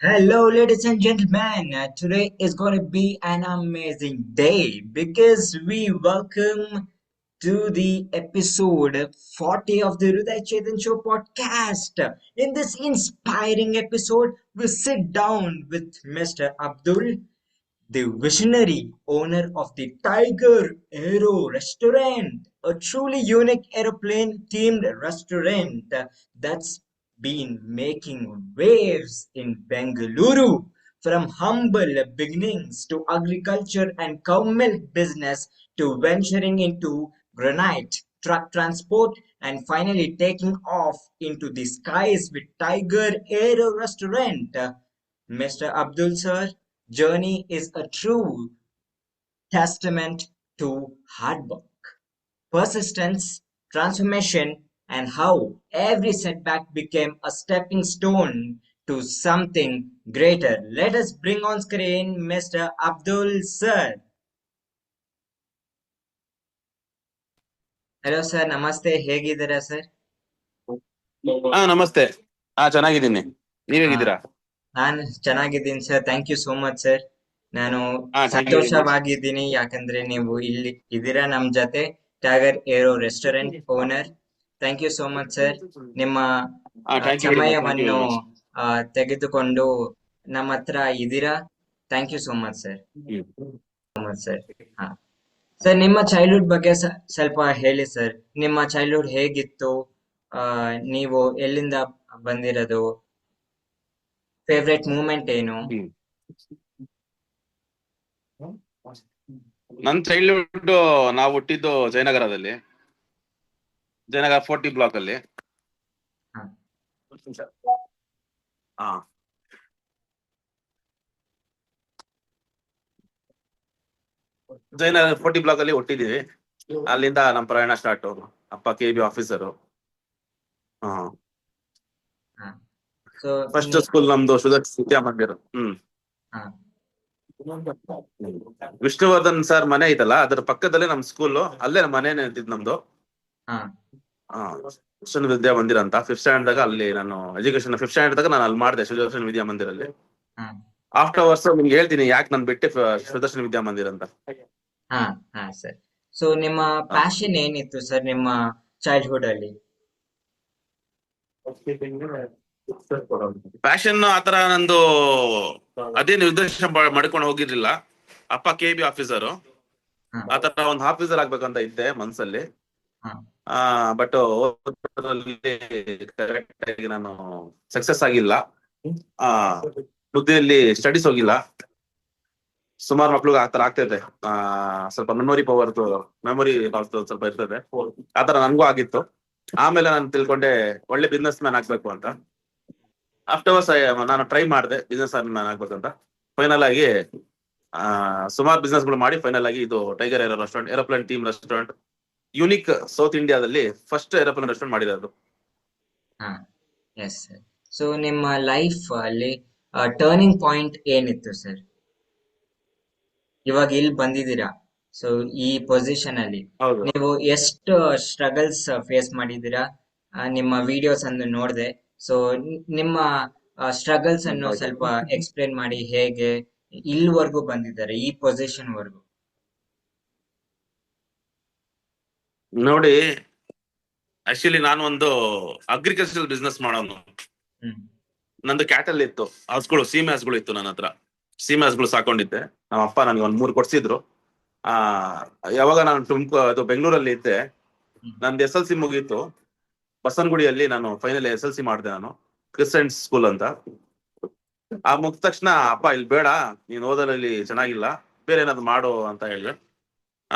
Hello, ladies and gentlemen. Today is going to be an amazing day because we welcome to the episode 40 of the Hriday Chetan Show podcast. In this inspiring episode, we sit down with Mr. Abdul, the visionary owner of the Tiger Aero Restaurant, a truly unique aeroplane themed restaurant that's been making waves in Bengaluru. From humble beginnings to agriculture and cow milk business to venturing into granite, truck transport, and finally taking off into the skies with Tiger Aero Restaurant. Mr. Abdul sir, journey is a true testament to hard work, persistence, transformation, and how every setback became a stepping stone to something greater. Let us bring on screen Mr. Abdul sir. Hello sir, namaste. ಹೇಗಿದ್ದೀರಾ sir? ಹಾ ನಮಸ್ತೆ. ಚೆನ್ನಾಗಿದ್ದೀನಿ. ನೀವ್ ಹಾ, ಹೇಗಿದ್ದೀರಾ? ನಾನು ಚೆನ್ನಾಗಿದ್ದೀನಿ sir. Thank you so much sir. ನಾನು ಥ್ಯಾಂಕ್ ಯು ವೆರಿ ಮಚ್. ಸಂತೋಷವಾಗಿದ್ದೀನಿ ಯಾಕಂದ್ರೆ ನೀವು ಇಲ್ಲಿ ಇದ್ದೀರಾ ನಮ್ ಜೊತೆ. Tiger aero restaurant owner. Thank you so much sir. ನಿಮ್ಮ thank you very much. Thank you ಸಮಯವನ್ನು ವೆರಿ ಮಚ್. ತೆಗೆದುಕೊಂಡು ನಮ್ಮ ಹತ್ರ ಇದ್ದೀರಾ. Thank you so much sir. Sir ಹಾ ಸರ್, ನಿಮ್ಮ ಚೈಲ್ಡ್ಹುಡ್ ಬಗ್ಗೆ ಸ್ವಲ್ಪ ಹೇಳಿ ಸರ್. ನಿಮ್ಮ ಚೈಲ್ಡ್ಹುಡ್ ಹೇಗಿತ್ತು? ನೀವು ಎಲ್ಲಿಂದ ಬಂದಿರೋದು? ಫೇವ್ರೆಟ್ ಮೂಮೆಂಟ್ ಏನು? ನನ್ ಚೈಲ್ಡ್ಹುಡ್ ನಾವು ಹುಟ್ಟಿದ್ದು ಜಯನಗರದಲ್ಲಿ, ಜಯನಗರ 40 ಬ್ಲಾಕ್ ಅಲ್ಲಿ. ಹಾ ಹಾ ಜಯನಗರ 40 ಬ್ಲಾಕ್ ಅಲ್ಲಿ ಹುಟ್ಟಿದೀವಿ. ಅಲ್ಲಿಂದ ನಮ್ ಪ್ರಯಾಣ ಸ್ಟಾರ್ಟ್. ಅಪ್ಪ KB ಆಫೀಸರು. ಹಾ ಸೊ ಫಸ್ಟ್ ಸ್ಕೂಲ್ ನಮ್ದು ಸುದರ್ಶನ್ ವಿದ್ಯಾಮಂದಿರ. ಹಾ ವಿಷ್ಣುವರ್ಧನ್ ಸರ್ ಮನೆ ಐತಲ್ಲ, ಅದ್ರ ಪಕ್ಕದಲ್ಲೇ ನಮ್ ಸ್ಕೂಲ್. ಅಲ್ಲೇ ಮನೆ ಇದ್ದಿದ್ ನಮ್ದು. ಹಾ ಸುದರ್ಶನ್ ವಿದ್ಯಾಮಂದಿರ ಅಂತ. 5th ಸ್ಟ್ಯಾಂಡರ್ಡ್ ದಾಗ ಅಲ್ಲಿ ನಾನು ಎಜುಕೇಶನ್ 5th ಸ್ಟ್ಯಾಂಡರ್ಡ್ ದಾಗ ನಾನು ಅಲ್ಲಿ ಮಾಡಿದೆ, ಸುದರ್ಶನ್ ವಿದ್ಯಾಮಂದಿರಲ್ಲಿ. ಹಾ ಆಫ್ಟರ್ ವರ್ಸ್ ನಿಮ್ಗೆ ಹೇಳ್ತೀನಿ ಯಾಕೆ ನಾನು ಬಿಟ್ಟೆ ಸುದರ್ಶನ್ ವಿದ್ಯಾಮಂದಿರ ಅಂತ. ಹಾ ಹಾ ಸರ್. ಸೊ ನಿಮ್ಮ ಪ್ಯಾಷನ್ ಏನಿತ್ತು ಸರ್ ನಿಮ್ಮ ಚೈಲ್ಡ್ಹುಡ್ ಅಲ್ಲಿ? ಪ್ಯಾಷನ್ ಆತರ ನಂದು ಅದೇ ನಿರ್ದೇಶನ ಮಾಡ್ಕೊಂಡು ಹೋಗಿರ್ಲಿಲ್ಲ. ಅಪ್ಪ KB ಆಫೀಸರು, ಹಾ ಆತರ ಒಂದು ಆಫೀಸರ್ ಆಗ್ಬೇಕಂತ ಇದ್ದೆ ಮನ್ಸಲ್ಲಿ. ಹಾ ಬಟ್ ಕರೆಕ್ಟ್ ಆಗಿ ನಾನು ಸಕ್ಸಸ್ ಆಗಿಲ್ಲ. ಬುದ್ಧಿಯಲ್ಲಿ ಸ್ಟಡೀಸ್ ಹೋಗಿಲ್ಲ. ಸುಮಾರು ಮಕ್ಳಿಗೆ ಆತರ ಆಗ್ತೈತೆ. ಸ್ವಲ್ಪ ಮೆಮೊರಿ ಸ್ವಲ್ಪ ಇರ್ತದೆ. ಆತರ ನನ್ಗೂ ಆಗಿತ್ತು. ಆಮೇಲೆ ನಾನು ತಿಳ್ಕೊಂಡೆ ಒಳ್ಳೆ ಬಿಸ್ನೆಸ್ ಮ್ಯಾನ್ ಆಗ್ಬೇಕು ಅಂತ. ಆಫ್ಟರ್ವರ್ಸ್ ನಾನು ಟ್ರೈ ಮಾಡಿದೆ ಬಿಸ್ನೆಸ್ ಮ್ಯಾನ್ ಆಗ್ಬೇಕಂತ. ಫೈನಲ್ ಆಗಿ ಸುಮಾರು ಬಿಸ್ನೆಸ್ ಗಳು ಮಾಡಿ ಫೈನಲ್ ಆಗಿ ಇದು tiger aero restaurant, aeroplane theme restaurant, unique south ಇಂಡಿಯಾದಲ್ಲಿ ಫಸ್ಟ್ ಏರೋಪ್ಲೇನ್ ರೆಸ್ಟೋರೆಂಟ್ ಮಾಡಿರೋದು. ಹಾ ಎಸ್ ಸರ್. ಸೊ ನಿಮ್ಮ ಲೈಫ್ ಅಲ್ಲಿ ಟರ್ನಿಂಗ್ ಪಾಯಿಂಟ್ ಏನಿತ್ತು ಸರ್? ಇವಾಗ ಇಲ್ಲಿ ಬಂದಿದ್ದೀರಾ, ಸೊ ಈ ಪೊಸಿಷನ್ ಅಲ್ಲಿ ಹೌದು. ನೀವು ಎಷ್ಟು ಸ್ಟ್ರಗಲ್ಸ್ ಫೇಸ್ ಮಾಡಿದ್ದೀರಾ? ನಿಮ್ಮ ವಿಡಿಯೋಸ್ ಅನ್ನು ನೋಡಿದೆ. ಸೊ ನಿಮ್ಮ ಸ್ಟ್ರಗಲ್ಸ್ ಅನ್ನು ಸ್ವಲ್ಪ ಎಕ್ಸ್ಪ್ಲೇನ್ ಮಾಡಿ. ಹೇಗೆ ಇಲ್ಲಿವರೆಗೂ ಬಂದಿದ್ದಾರೆ, ಈ ಪೊಸಿಷನ್ ವರ್ಗೂ? ನೋಡಿ, ಆಕ್ಚುಲಿ ನಾನು ಒಂದು ಅಗ್ರಿಕಲ್ಚರಲ್ ಬಿಸ್ನೆಸ್ ಮಾಡೋನು. ಹ್ಮ್ ನಂದು ಕ್ಯಾಟಲ್ ಇತ್ತು, ಹಸುಗಳು, ಸೀಮೆ ಹಸುಗಳು ಇತ್ತು ನನ್ನ ಹತ್ರ. ಸೀಮೆ ಹಸುಗಳು ಸಾಕೊಂಡಿದ್ದೆ. ನಮ್ಮ ಅಪ್ಪ ನನಗೆ ಒಂದ್ 3 ಕೊಡ್ಸಿದ್ರು. ಯಾವಾಗ ನಾನು ಅದು ಬೆಂಗಳೂರಲ್ಲಿ ಇದ್ದೆ, ನಂದು SLC ಮುಗೀತು. ಬಸವನಗುಡಿಯಲ್ಲಿ ನಾನು ಫೈನಲ್ SLC ಮಾಡಿದೆ ನಾನು, ಕ್ರಿಸ್ಟಿಯನ್ ಸ್ಕೂಲ್ ಅಂತ. ಮುಗಿದ ತಕ್ಷಣ ಅಪ್ಪ ಇಲ್ಲಿ ಬೇಡ, ನೀನ್ ಓದೋದ್ರಲ್ಲಿ ಚೆನ್ನಾಗಿಲ್ಲ, ಬೇರೆ ಏನಾದ್ರು ಮಾಡು ಅಂತ ಹೇಳಿದ್ರೆ.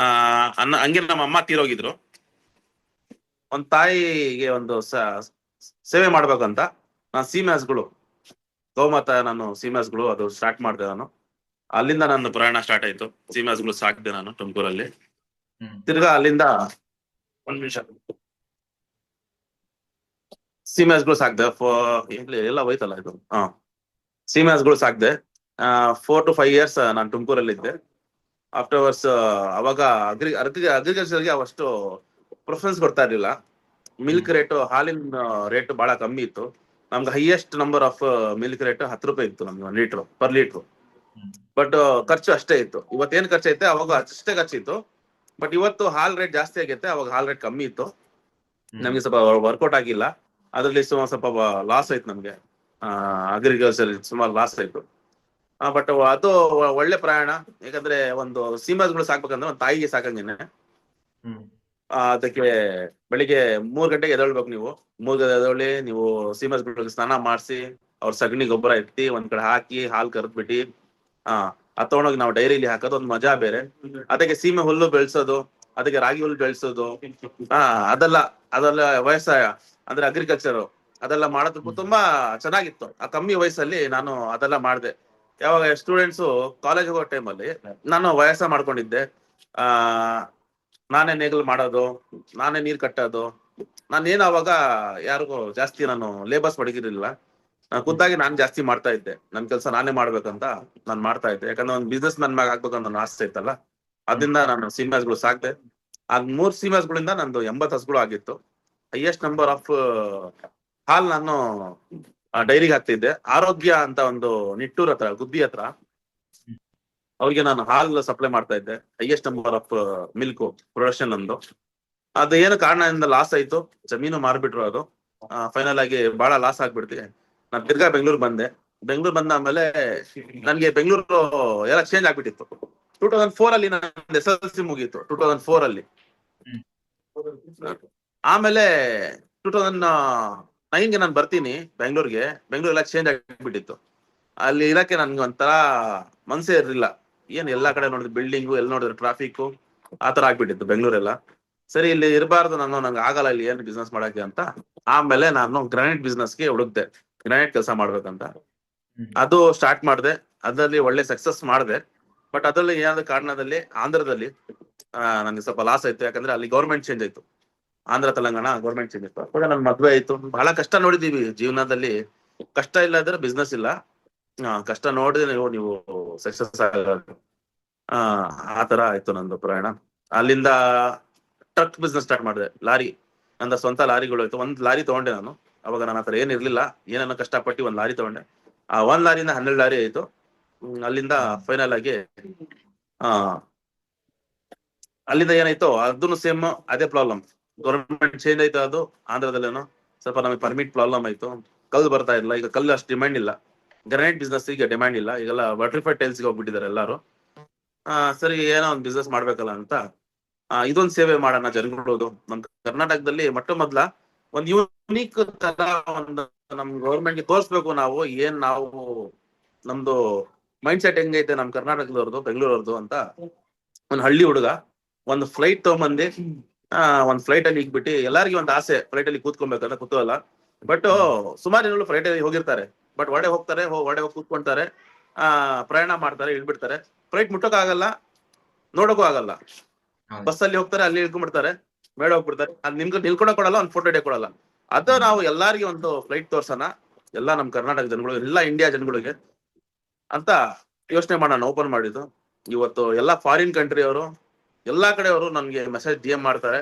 ಹಂಗೆ ನಮ್ಮ ಅಮ್ಮ ತೀರೋಗಿದ್ರು. ಒಂದ್ ತಾಯಿಗೆ ಒಂದು ಸೇವೆ ಮಾಡ್ಬೇಕಂತ ನಾನು ಸೀಮೆ ಹಸುಗಳು, ಗೋಮಾತ, ನಾನು ಸೀಮೆ ಹಸುಗಳು ಅದು ಸ್ಟಾರ್ಟ್ ಮಾಡಿದೆ ನಾನು. ಅಲ್ಲಿಂದ ನನ್ನ ಪ್ರಯಾಣ ಸ್ಟಾರ್ಟ್ ಆಯ್ತು. ಸೀಮೆ ಹಸುಗಳು ಸಾಕಿದೆ ನಾನು ತುಮಕೂರಲ್ಲಿ. ತಿರ್ಗಾ ಅಲ್ಲಿಂದ ಒಂದ್ ನಿಮಿಷ ಸೀಮೆ ಹಸುಗಳು ಸಾಕ್ದೆ. ಎಲ್ಲ ಹೋಯ್ತಲ್ಲ ಇದು. ಸೀಮೆ ಹಸುಗಳು ಸಾಕ್ದೆ. 4 to 5 years ನಾನು ತುಮಕೂರಲ್ಲಿ ಇದ್ದೆ. ಆಫ್ಟರ್ವರ್ಸ್ ಅವಾಗ ಅಗ್ರಿಕಲ್ಚರ್ಗೆ ಅವಷ್ಟು ಪ್ರಿಫರೆನ್ಸ್ ಕೊಡ್ತಾ ಇರ್ಲಿಲ್ಲ. ಮಿಲ್ಕ್ ರೇಟ್, ಹಾಲಿನ ರೇಟ್ ಬಹಳ ಕಮ್ಮಿ ಇತ್ತು. ನಮ್ಗೆ highest number of milk rate 10 ರೂಪಾಯಿ ಇತ್ತು ನಮ್ಗೆ 1 ಲೀಟರ್ ಪರ್ ಲೀಟರ್. ಬಟ್ ಖರ್ಚು ಅಷ್ಟೇ ಇತ್ತು. ಇವತ್ತೇನ್ ಖರ್ಚು ಐತೆ ಅವಾಗ ಅಷ್ಟೇ ಖರ್ಚಿತ್ತು. ಬಟ್ ಇವತ್ತು ಹಾಲ್ ರೇಟ್ ಜಾಸ್ತಿ ಆಗೈತೆ, ಅವಾಗ ಹಾಲ್ ರೇಟ್ ಕಮ್ಮಿ ಇತ್ತು. ನಮ್ಗೆ ಸ್ವಲ್ಪ ವರ್ಕೌಟ್ ಆಗಿಲ್ಲ, ಅದ್ರಲ್ಲಿ ಸ್ವಲ್ಪ ಲಾಸ್ ಆಯ್ತು ನಮ್ಗೆ. ಅಗ್ರಿಕಲ್ಚರ್ ಸುಮಾರು ಲಾಸ್ ಆಯ್ತು. ಬಟ್ ಅದು ಒಳ್ಳೆ ಪ್ರಯಾಣ. ಯಾಕಂದ್ರೆ ಒಂದು ಸೀಮಸ್ಗಳು ಸಾಕ್ಬೇಕಂದ್ರೆ ಒಂದು ತಾಯಿಗೆ ಸಾಕಂಗೇನೆ. ಅದಕ್ಕೆ ಬೆಳಿಗ್ಗೆ 3 ಗಂಟೆಗೆ ಎದ್ದೇಳ್ಬೇಕು ನೀವು. 3 ಗಂಟೆ ಎದ್ದೇಳಿ ನೀವು ಸೀಮಸ್ಗಳಿಗೆ ಸ್ನಾನ ಮಾಡಿಸಿ, ಅವ್ರ ಸಗಣಿ ಗೊಬ್ಬರ ಎತ್ತಿ ಒಂದ್ ಕಡೆ ಹಾಕಿ ಹಾಲು ಕರೆದ್ಬಿಟ್ಟು ಅದ್ ತಗೊಂಡೋಗಿ ನಾವು ಡೈರಿಲಿ ಹಾಕೋದು ಒಂದು ಮಜಾ ಬೇರೆ. ಅದಕ್ಕೆ ಸೀಮೆ ಹುಲ್ಲು ಬೆಳೆಸೋದು, ಅದಕ್ಕೆ ರಾಗಿ ಹುಲ್ಲು ಬೆಳೆಸೋದು, ಅದೆಲ್ಲ ವ್ಯವಸಾಯ ಅಂದ್ರೆ ಅಗ್ರಿಕಲ್ಚರ್ ಅದೆಲ್ಲ ಮಾಡೋದಕ್ಕೂ ತುಂಬಾ ಚೆನ್ನಾಗಿತ್ತು. ಆ ಕಮ್ಮಿ ವಯಸ್ಸಲ್ಲಿ ನಾನು ಅದೆಲ್ಲ ಮಾಡಿದೆ. ಯಾವಾಗ ಸ್ಟೂಡೆಂಟ್ಸು ಕಾಲೇಜ್ ಹೋಗೋ ಟೈಮಲ್ಲಿ ನಾನು ವ್ಯವಸಾಯ ಮಾಡ್ಕೊಂಡಿದ್ದೆ. ನಾನೇ ನೇಗಿಲು ಮಾಡೋದು, ನಾನೇ ನೀರ್ ಕಟ್ಟೋದು. ನಾನೇನು ಅವಾಗ ಯಾರಿಗೂ ಜಾಸ್ತಿ ನಾನು ಲೇಬರ್ಸ್ ಮಡಗಿರ್ಲಿಲ್ಲ. ಖುದ್ದಾಗಿ ನಾನ್ ಜಾಸ್ತಿ ಮಾಡ್ತಾ ಇದ್ದೆ. ನನ್ ಕೆಲಸ ನಾನೇ ಮಾಡ್ಬೇಕಂತ ನಾನ್ ಮಾಡ್ತಾ ಇದ್ದೆ. ಯಾಕಂದ್ರೆ ಒಂದು ಬಿಸ್ನೆಸ್ ನನ್ ಮ್ಯಾಗ ಆಗ್ಬೇಕಂತ ನನ್ನ ಆಸೆ ಇತ್ತಲ್ಲ, ಅದರಿಂದ ನಾನು ಸೀಮೆಸ್ಗಳು ಸಾಕ್ದೆ. ಆ 3 ಸೀಮೆಸ್ಗಳಿಂದ ನಂದು 80 ಹಸುಗಳು ಆಗಿತ್ತು. ಹೈಯೆಸ್ಟ್ ನಂಬರ್ ಆಫ್ ಹಾಲ್ ನಾನು ಡೈರಿಗೆ ಹಾಕ್ತಿದ್ದೆ. ಆರೋಗ್ಯ ಅಂತ ಒಂದು ನಿಟ್ಟೂರ್ ಹತ್ರ, ಗುಬ್ಬಿ ಹತ್ರ, ಅವ್ರಿಗೆ ನಾನು ಹಾಲ್ ಸಪ್ಲೈ ಮಾಡ್ತಾ ಇದ್ದೆ. Highest number of milk production ನಂದು. ಅದು ಏನು ಕಾರಣದಿಂದ ಲಾಸ್ ಆಯ್ತು, ಜಮೀನು ಮಾರ್ಬಿಟ್ರು. ಅದು ಫೈನಲ್ ಆಗಿ ಬಹಳ ಲಾಸ್ ಆಗ್ಬಿಡ್ತಿ. ನಾನು ತಿರ್ಗಾ ಬೆಂಗಳೂರು ಬಂದೆ. ಬೆಂಗಳೂರು ಬಂದ ಆಮೇಲೆ ನನ್ಗೆ ಬೆಂಗಳೂರು ಎಲ್ಲ ಚೇಂಜ್ ಆಗ್ಬಿಟ್ಟಿತ್ತು. 2004 ಅಲ್ಲಿ ನನ್ನ SSLC ಮುಗೀತು, 2004 ಅಲ್ಲಿ. ಆಮೇಲೆ 2009ಗೆ ನಾನು ಬರ್ತೀನಿ ಬೆಂಗಳೂರಿಗೆ. ಬೆಂಗಳೂರು ಎಲ್ಲ ಚೇಂಜ್ ಆಗ್ಬಿಟ್ಟಿತ್ತು. ಅಲ್ಲಿ ಇರಕ್ಕೆ ನನ್ಗೆ ಒಂಥರ ಮನ್ಸೇ ಇರ್ಲಿಲ್ಲ. ಏನ್ ಎಲ್ಲಾ ಕಡೆ ನೋಡಿದ್ರೆ ಬಿಲ್ಡಿಂಗು, ಎಲ್ಲಿ ನೋಡಿದ್ರೆ ಟ್ರಾಫಿಕ್, ಆತರ ಆಗ್ಬಿಟ್ಟಿತ್ತು ಬೆಂಗಳೂರೆಲ್ಲ. ಸರಿ, ಇಲ್ಲಿ ಇರಬಾರ್ದು ನಾನು, ನಂಗೆ ಆಗಲ್ಲ ಇಲ್ಲಿ ಏನು ಬಿಸ್ನೆಸ್ ಮಾಡಕ್ಕೆ ಅಂತ. ಆಮೇಲೆ ನಾನು ಗ್ರಾನೈಟ್ ಬಿಸ್ನೆಸ್ಗೆ ಹುಡುಕ್ದೆ, ಗ್ರಾನೈಟ್ ಕೆಲಸ ಮಾಡ್ಬೇಕಂತ. ಅದು ಸ್ಟಾರ್ಟ್ ಮಾಡಿದೆ. ಅದರಲ್ಲಿ ಒಳ್ಳೆ ಸಕ್ಸಸ್ ಮಾಡಿದೆ. ಬಟ್ ಅದರಲ್ಲಿ ಏನಾದ ಕಾರಣದಲ್ಲಿ ಆಂಧ್ರದಲ್ಲಿ ನನಗೆ ಸ್ವಲ್ಪ ಲಾಸ್ ಆಯ್ತು. ಯಾಕಂದ್ರೆ ಅಲ್ಲಿ ಗೌರ್ಮೆಂಟ್ ಚೇಂಜ್ ಆಯ್ತು. ಆಂಧ್ರ ತೆಲಂಗಾಣ ಗೌರ್ಮೆಂಟ್ ಚೇಂಜ್ ಆಯ್ತು. ಅವಾಗ ನನ್ ಮದ್ವೆ ಆಯ್ತು. ಬಹಳ ಕಷ್ಟ ನೋಡಿದೀವಿ ಜೀವನದಲ್ಲಿ. ಕಷ್ಟ ಇಲ್ಲದ್ರೆ ಬಿಸ್ನೆಸ್ ಇಲ್ಲ. ಕಷ್ಟ ನೋಡಿದ್ರೆ ನೀವು ಸಕ್ಸಸ್ ಆಗೋದು. ಆತರ ಆಯ್ತು ನಂದು ಪ್ರಯಾಣ. ಅಲ್ಲಿಂದ ಟ್ರಕ್ ಬಿಸ್ನೆಸ್ ಸ್ಟಾರ್ಟ್ ಮಾಡಿದೆ. ಲಾರಿ, ನಂದ ಸ್ವಂತ ಲಾರಿಗಳು ಆಯ್ತು. 1 ಲಾರಿ ತಗೊಂಡೆ ನಾನು. ಅವಾಗ ನನ್ನ ಹತ್ರ ಏನಿರ್ಲಿಲ್ಲ, ಏನನ್ನ ಕಷ್ಟಪಟ್ಟು 1 ಲಾರಿ ತಗೊಂಡೆ. 1 ಲಾರಿಯಿಂದ 12 ಲಾರಿ ಆಯ್ತು. ಅಲ್ಲಿಂದ ಫೈನಲ್ ಆಗಿ ಅಲ್ಲಿಂದ ಏನಾಯ್ತು, ಅದನ್ನು ಸೇಮ್ ಅದೇ ಪ್ರಾಬ್ಲಮ್. ಗೌರ್ಮೆಂಟ್ ಚೇಂಜ್ ಆಯ್ತು. ಅದು ಆಂಧ್ರದಲ್ಲೇನೋ ಸ್ವಲ್ಪ ನಮಗೆ ಪರ್ಮಿಟ್ ಪ್ರಾಬ್ಲಮ್ ಆಯ್ತು. ಕಲ್ಲು ಬರ್ತಾ ಇಲ್ಲ. ಈಗ ಕಲ್ಲು ಅಷ್ಟು ಡಿಮ್ಯಾಂಡ್ ಇಲ್ಲ. ಗ್ರಾನೈಟ್ ಬಿಸ್ನೆಸ್ ಈಗ ಡಿಮ್ಯಾಂಡ್ ಇಲ್ಲ. ಈಗೆಲ್ಲ ಬಟರ್ಫ್ಲೈ ಟೈಲ್ಸ್ಗೆ ಹೋಗ್ಬಿಟ್ಟಿದ್ದಾರೆ ಎಲ್ಲಾರು. ಸರಿ, ಏನೋ ಒಂದು ಬಿಸ್ನೆಸ್ ಮಾಡ್ಬೇಕಲ್ಲ ಅಂತ ಇದೊಂದು ಸೇವೆ ಮಾಡೋಣ ಜನಗಳದು. ನಮ್ ಕರ್ನಾಟಕದಲ್ಲಿ ಮೊಟ್ಟ ಮೊದ್ಲ ಒಂದು ಯೂನಿಕ್ ತರ ಒಂದು ನಮ್ ಗೌರ್ಮೆಂಟ್ಗೆ ತೋರಿಸ್ಬೇಕು ನಾವು ನಾವು ನಮ್ದು ಮೈಂಡ್ ಸೆಟ್ ಹೆಂಗೈತೆ ನಮ್ ಕರ್ನಾಟಕದವ್ರದ್ದು, ಬೆಂಗಳೂರವ್ರದ್ದು ಅಂತ. ಒಂದ್ ಹಳ್ಳಿ ಹುಡುಗ ಒಂದು ಫ್ಲೈಟ್ ತಗೊಂಬಂದಿ, ಒಂದ್ ಫ್ಲೈಟ್ ಅಲ್ಲಿ ಇಕ್ಬಿಟ್ಟು ಎಲ್ಲಾರ್ಗಿ ಒಂದು ಆಸೆ ಫ್ಲೈಟ್ ಅಲ್ಲಿ ಕೂತ್ಕೊಬೇಕಂತ, ಕೂತಲ್ಲ. ಬಟ್ ಸುಮಾರು ಜನಗಳು ಫ್ಲೈಟ್ ಅಲ್ಲಿ ಹೋಗಿರ್ತಾರೆ. ಬಟ್ ಹೊಡೆ ಹೋಗ್ತಾರೆ, ಹೊಡೆ ಹೋಗಿ ಕೂತ್ಕೊಂತಾರೆ, ಪ್ರಯಾಣ ಮಾಡ್ತಾರೆ, ಇಳ್ಬಿಡ್ತಾರೆ. ಫ್ಲೈಟ್ ಮುಟ್ಟೋಕ್ ಆಗಲ್ಲ, ನೋಡೋಕ್ಕೂ ಆಗಲ್ಲ. ಬಸ್ ಅಲ್ಲಿ ಹೋಗ್ತಾರೆ, ಅಲ್ಲಿ ಇಳ್ಕೊಂಡ್ಬಿಡ್ತಾರೆ, ಮೇಡ ಹೋಗ್ಬಿಡ್ತಾರೆ. ಅದ್ ನಿಲ್ಕೊಳಕ್ ಕೊಡಲ್ಲ, ಒಂದ್ ಫೋಟೋ ಹಿಡಿಯಕ್ ಕೊಡಲ್ಲ. ಅದು ನಾವು ಎಲ್ಲಾರ್ಗಿ ಒಂದು ಫ್ಲೈಟ್ ತೋರ್ಸೋಣ, ಎಲ್ಲಾ ನಮ್ ಕರ್ನಾಟಕ ಜನಗಳು, ಎಲ್ಲಾ ಇಂಡಿಯಾ ಜನಗಳಿಗೆ ಅಂತ ಯೋಚನೆ ಮಾಡೋಣ ಓಪನ್ ಮಾಡಿದ್ದು. ಇವತ್ತು ಎಲ್ಲಾ ಫಾರಿನ್ ಕಂಟ್ರಿ ಅವರು, ಎಲ್ಲಾ ಕಡೆ ಅವರು ನನ್ಗೆ ಮೆಸೇಜ್ DM ಮಾಡ್ತಾರೆ.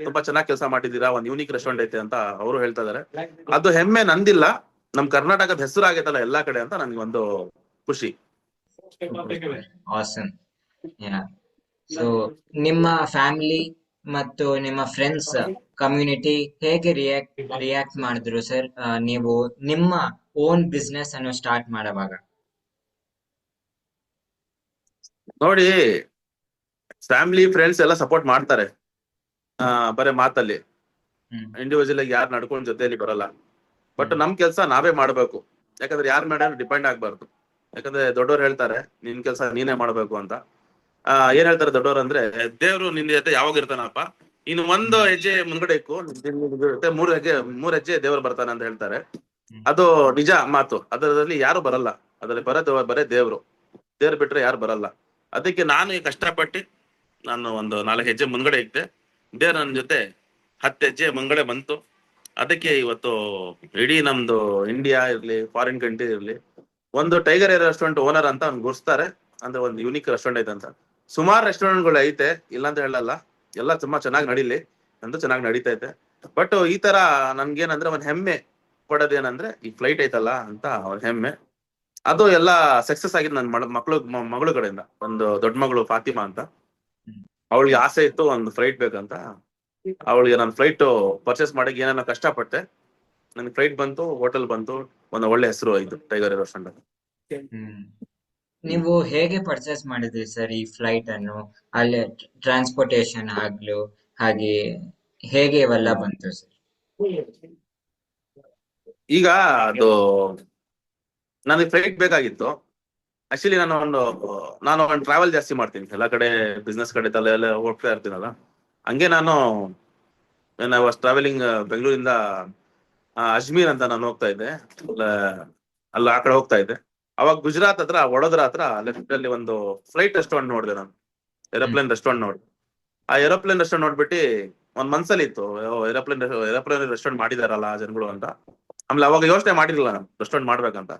ತುಂಬಾ ಚೆನ್ನಾಗಿ ಕೆಲಸ ಮಾಡಿದೀರಾ, ಒಂದ್ ಯೂನಿಕ್ ರೆಸ್ಟೋರೆಂಟ್ ಐತೆ ಅಂತ ಅವರು ಹೇಳ್ತಾ ಇದಾರೆ. ಅದು ಹೆಮ್ಮೆ ನಂದಿಲ್ಲ, ನಮ್ ಕರ್ನಾಟಕದ ಹೆಸರು ಆಗೈತಲ್ಲ ಎಲ್ಲಾ ಕಡೆ ಅಂತ ನನ್ಗೆ ಒಂದು ಖುಷಿ. Awesome. Yeah. ಸೊ ನಿಮ್ಮ ಫ್ಯಾಮಿಲಿ ಮತ್ತು ನಿಮ್ಮ ಫ್ರೆಂಡ್ಸ್ ಕಮ್ಯುನಿಟಿ ಹೇಗೆ ರಿಯಾಕ್ಟ್ ಮಾಡಿದ್ರು ಸರ್, ನೀವು ನಿಮ್ಮ ಓನ್ ಬಿಸ್ನೆಸ್ ಅನ್ನು ಸ್ಟಾರ್ಟ್ ಮಾಡುವಾಗ? ನೋಡಿ, ಫ್ಯಾಮಿಲಿ ಫ್ರೆಂಡ್ಸ್ ಎಲ್ಲ ಸಪೋರ್ಟ್ ಮಾಡ್ತಾರೆ, ಬರೇ ಮಾತಲ್ಲಿ. ಇಂಡಿವಿಜುವಲ್ ಆಗಿ ಯಾರು ನಡ್ಕೊಂಡ್ ಜೊತೆಯಲ್ಲಿ ಬರಲ್ಲ. ಬಟ್ ನಮ್ ಕೆಲ್ಸ ನಾವೇ ಮಾಡ್ಬೇಕು. ಯಾಕಂದ್ರೆ ಯಾರ ಮೇಲೆ ಡಿಪೆಂಡ್ ಆಗ್ಬಾರ್ದು. ಯಾಕಂದ್ರೆ ದೊಡ್ಡವ್ರು ಹೇಳ್ತಾರೆ ನಿನ್ ಕೆಲ್ಸ ನೀನೇ ಮಾಡ್ಬೇಕು ಅಂತ. ಏನ್ ಹೇಳ್ತಾರೆ ದೊಡ್ಡವ್ರು ಅಂದ್ರೆ, ದೇವ್ರು ನಿನ್ ಜೊತೆ ಯಾವಾಗ ಇರ್ತಾನಪ್ಪ, ಇನ್ನು ಒಂದು ಹೆಜ್ಜೆ ಮುಂದ್ಗಡೆ ಇಕ್ಕು, 3 ಹೆಜ್ಜೆ ದೇವ್ರು ಬರ್ತಾನೆ ಅಂತ ಹೇಳ್ತಾರೆ. ಅದು ನಿಜ ಮಾತು. ಅದರಲ್ಲಿ ಯಾರು ಬರಲ್ಲ. ಅದ್ರಲ್ಲಿ ಬರೇ ದೇವ್ರು ಬಿಟ್ರೆ ಯಾರು ಬರಲ್ಲ. ಅದಕ್ಕೆ ನಾನು ಕಷ್ಟಪಟ್ಟು ನಾನು ಒಂದು 4 ಹೆಜ್ಜೆ ಮುಂದ್ಗಡೆ ಇಕ್ತೆ. ದೇವ್ರ ನನ್ನ ಜೊತೆ 10 ಹೆಜ್ಜೆ ಮುಂದ್ಗಡೆ ಬಂತು. ಅದಕ್ಕೆ ಇವತ್ತು ಇಡೀ ನಮ್ದು ಇಂಡಿಯಾ ಇರ್ಲಿ, ಫಾರಿನ್ ಕಂಟ್ರಿ ಇರ್ಲಿ, ಒಂದು ಟೈಗರ್ ಏರ್ ರೆಸ್ಟೋರೆಂಟ್ ಓನರ್ ಅಂತ ಒಂದು ಗುರ್ಸ್ತಾರೆ. ಅಂದ್ರೆ ಒಂದು ಯೂನಿಕ್ ರೆಸ್ಟೋರೆಂಟ್ ಐತೆ ಅಂತ. ಸುಮಾರು ರೆಸ್ಟೋರೆಂಟ್ಗಳು ಐತೆ, ಇಲ್ಲ ಅಂತ ಹೇಳಲ್ಲ. ಎಲ್ಲ ತುಂಬಾ ಚೆನ್ನಾಗಿ ನಡೀಲಿ, ನಂದು ಚೆನ್ನಾಗಿ ನಡೀತಾ ಐತೆ. ಬಟ್ ಈ ತರ ನನ್ಗೇನಂದ್ರೆ ಒಂದ್ ಹೆಮ್ಮೆ, ಪಡೋದೇನಂದ್ರೆ ಈ ಫ್ಲೈಟ್ ಐತಲ್ಲ ಅಂತ ಅವ್ರ ಹೆಮ್ಮೆ. ಅದು ಎಲ್ಲ ಸಕ್ಸಸ್ ಆಗಿದ್ ನನ್ನ ಮಗಳು ಕಡೆಯಿಂದ. ಒಂದು ದೊಡ್ಡ ಮಗಳು ಫಾತಿಮಾ ಅಂತ, ಅವಳಿಗೆ ಆಸೆ ಇತ್ತು ಒಂದು ಫ್ಲೈಟ್ ಬೇಕಂತ. ಅವಳಿಗೆ ನಾನು ಫ್ಲೈಟ್ ಪರ್ಚೇಸ್ ಮಾಡಕ್ಕೆ ಏನೇನೋ ಕಷ್ಟಪಟ್ಟೆ. ನನ್ಗೆ ಫ್ಲೈಟ್ ಬಂತು, ಹೋಟೆಲ್ ಬಂತು, ಒಂದು ಒಳ್ಳೆ ಹೆಸರು ಆಯ್ತು ಟೈಗರ್ ರೆಸ್ಟೋರೆಂಟ್ ಅಂತ. ನೀವು ಹೇಗೆ ಪರ್ಚೇಸ್ ಮಾಡಿದ್ರಿ ಸರ್ ಈ ಫ್ಲೈಟ್ ಅನ್ನು? ಅಲ್ಲಿ ಟ್ರಾನ್ಸ್ಪೋರ್ಟೇಶನ್ ಆಗ್ಲು ಹಾಗೆ ಹೇಗೆ ಇವೆಲ್ಲ ಬಂತು ಸರ್? ಈಗ ಅದು ನನಗೆ ಫ್ಲೈಟ್ ಬೇಕಾಗಿತ್ತು. ಆಕ್ಚುಲಿ ನಾನು ಒಂದು ಟ್ರಾವೆಲ್ ಜಾಸ್ತಿ ಮಾಡ್ತೀನಿ, ಎಲ್ಲ ಕಡೆ ಬಿಸ್ನೆಸ್ ಕಡೆ ಎಲ್ಲ ಹೋಗ್ತಾ ಇರ್ತೀನಲ್ಲ. ಹಂಗೆ ನಾನು ವಾಸ್ ಟ್ರಾವೆಲಿಂಗ್ ಬೆಂಗಳೂರಿಂದ ಅಜ್ಮೀರ್ ಅಂತ ನಾನು ಹೋಗ್ತಾ ಇದ್ದೆ. ಅಲ್ಲ ಆ ಕಡೆ ಹೋಗ್ತಾ ಇದ್ದೆ. ಅವಾಗ ಗುಜರಾತ್ ಹತ್ರ ವಡೋದರಾ ಹತ್ರ ಲೆಫ್ಟ್ ಅಲ್ಲಿ ಒಂದು ಫ್ಲೈಟ್ ರೆಸ್ಟೋರೆಂಟ್ ನೋಡಿದೆ ನಾನು, ಏರೋಪ್ಲೇನ್ ರೆಸ್ಟೋರೆಂಟ್ ನೋಡಿದೆ. ಆ ಏರೋಪ್ಲೇನ್ ರೆಸ್ಟೋರೆಂಟ್ ನೋಡ್ಬಿಟ್ಟು ಒಂದ್ ಮನ್ಸಲ್ಲಿ ಇತ್ತು, ಏರೋಪ್ಲೇನ್ ರೆಸ್ಟೋರೆಂಟ್ ಮಾಡಿದಾರಲ್ಲ ಜನಗಳು ಅಂತ. ಆಮೇಲೆ ಅವಾಗ ಯೋಚನೆ ಮಾಡಿರ್ಲಿಲ್ಲ ನಾನು ರೆಸ್ಟೋರೆಂಟ್ ಮಾಡ್ಬೇಕಂತ.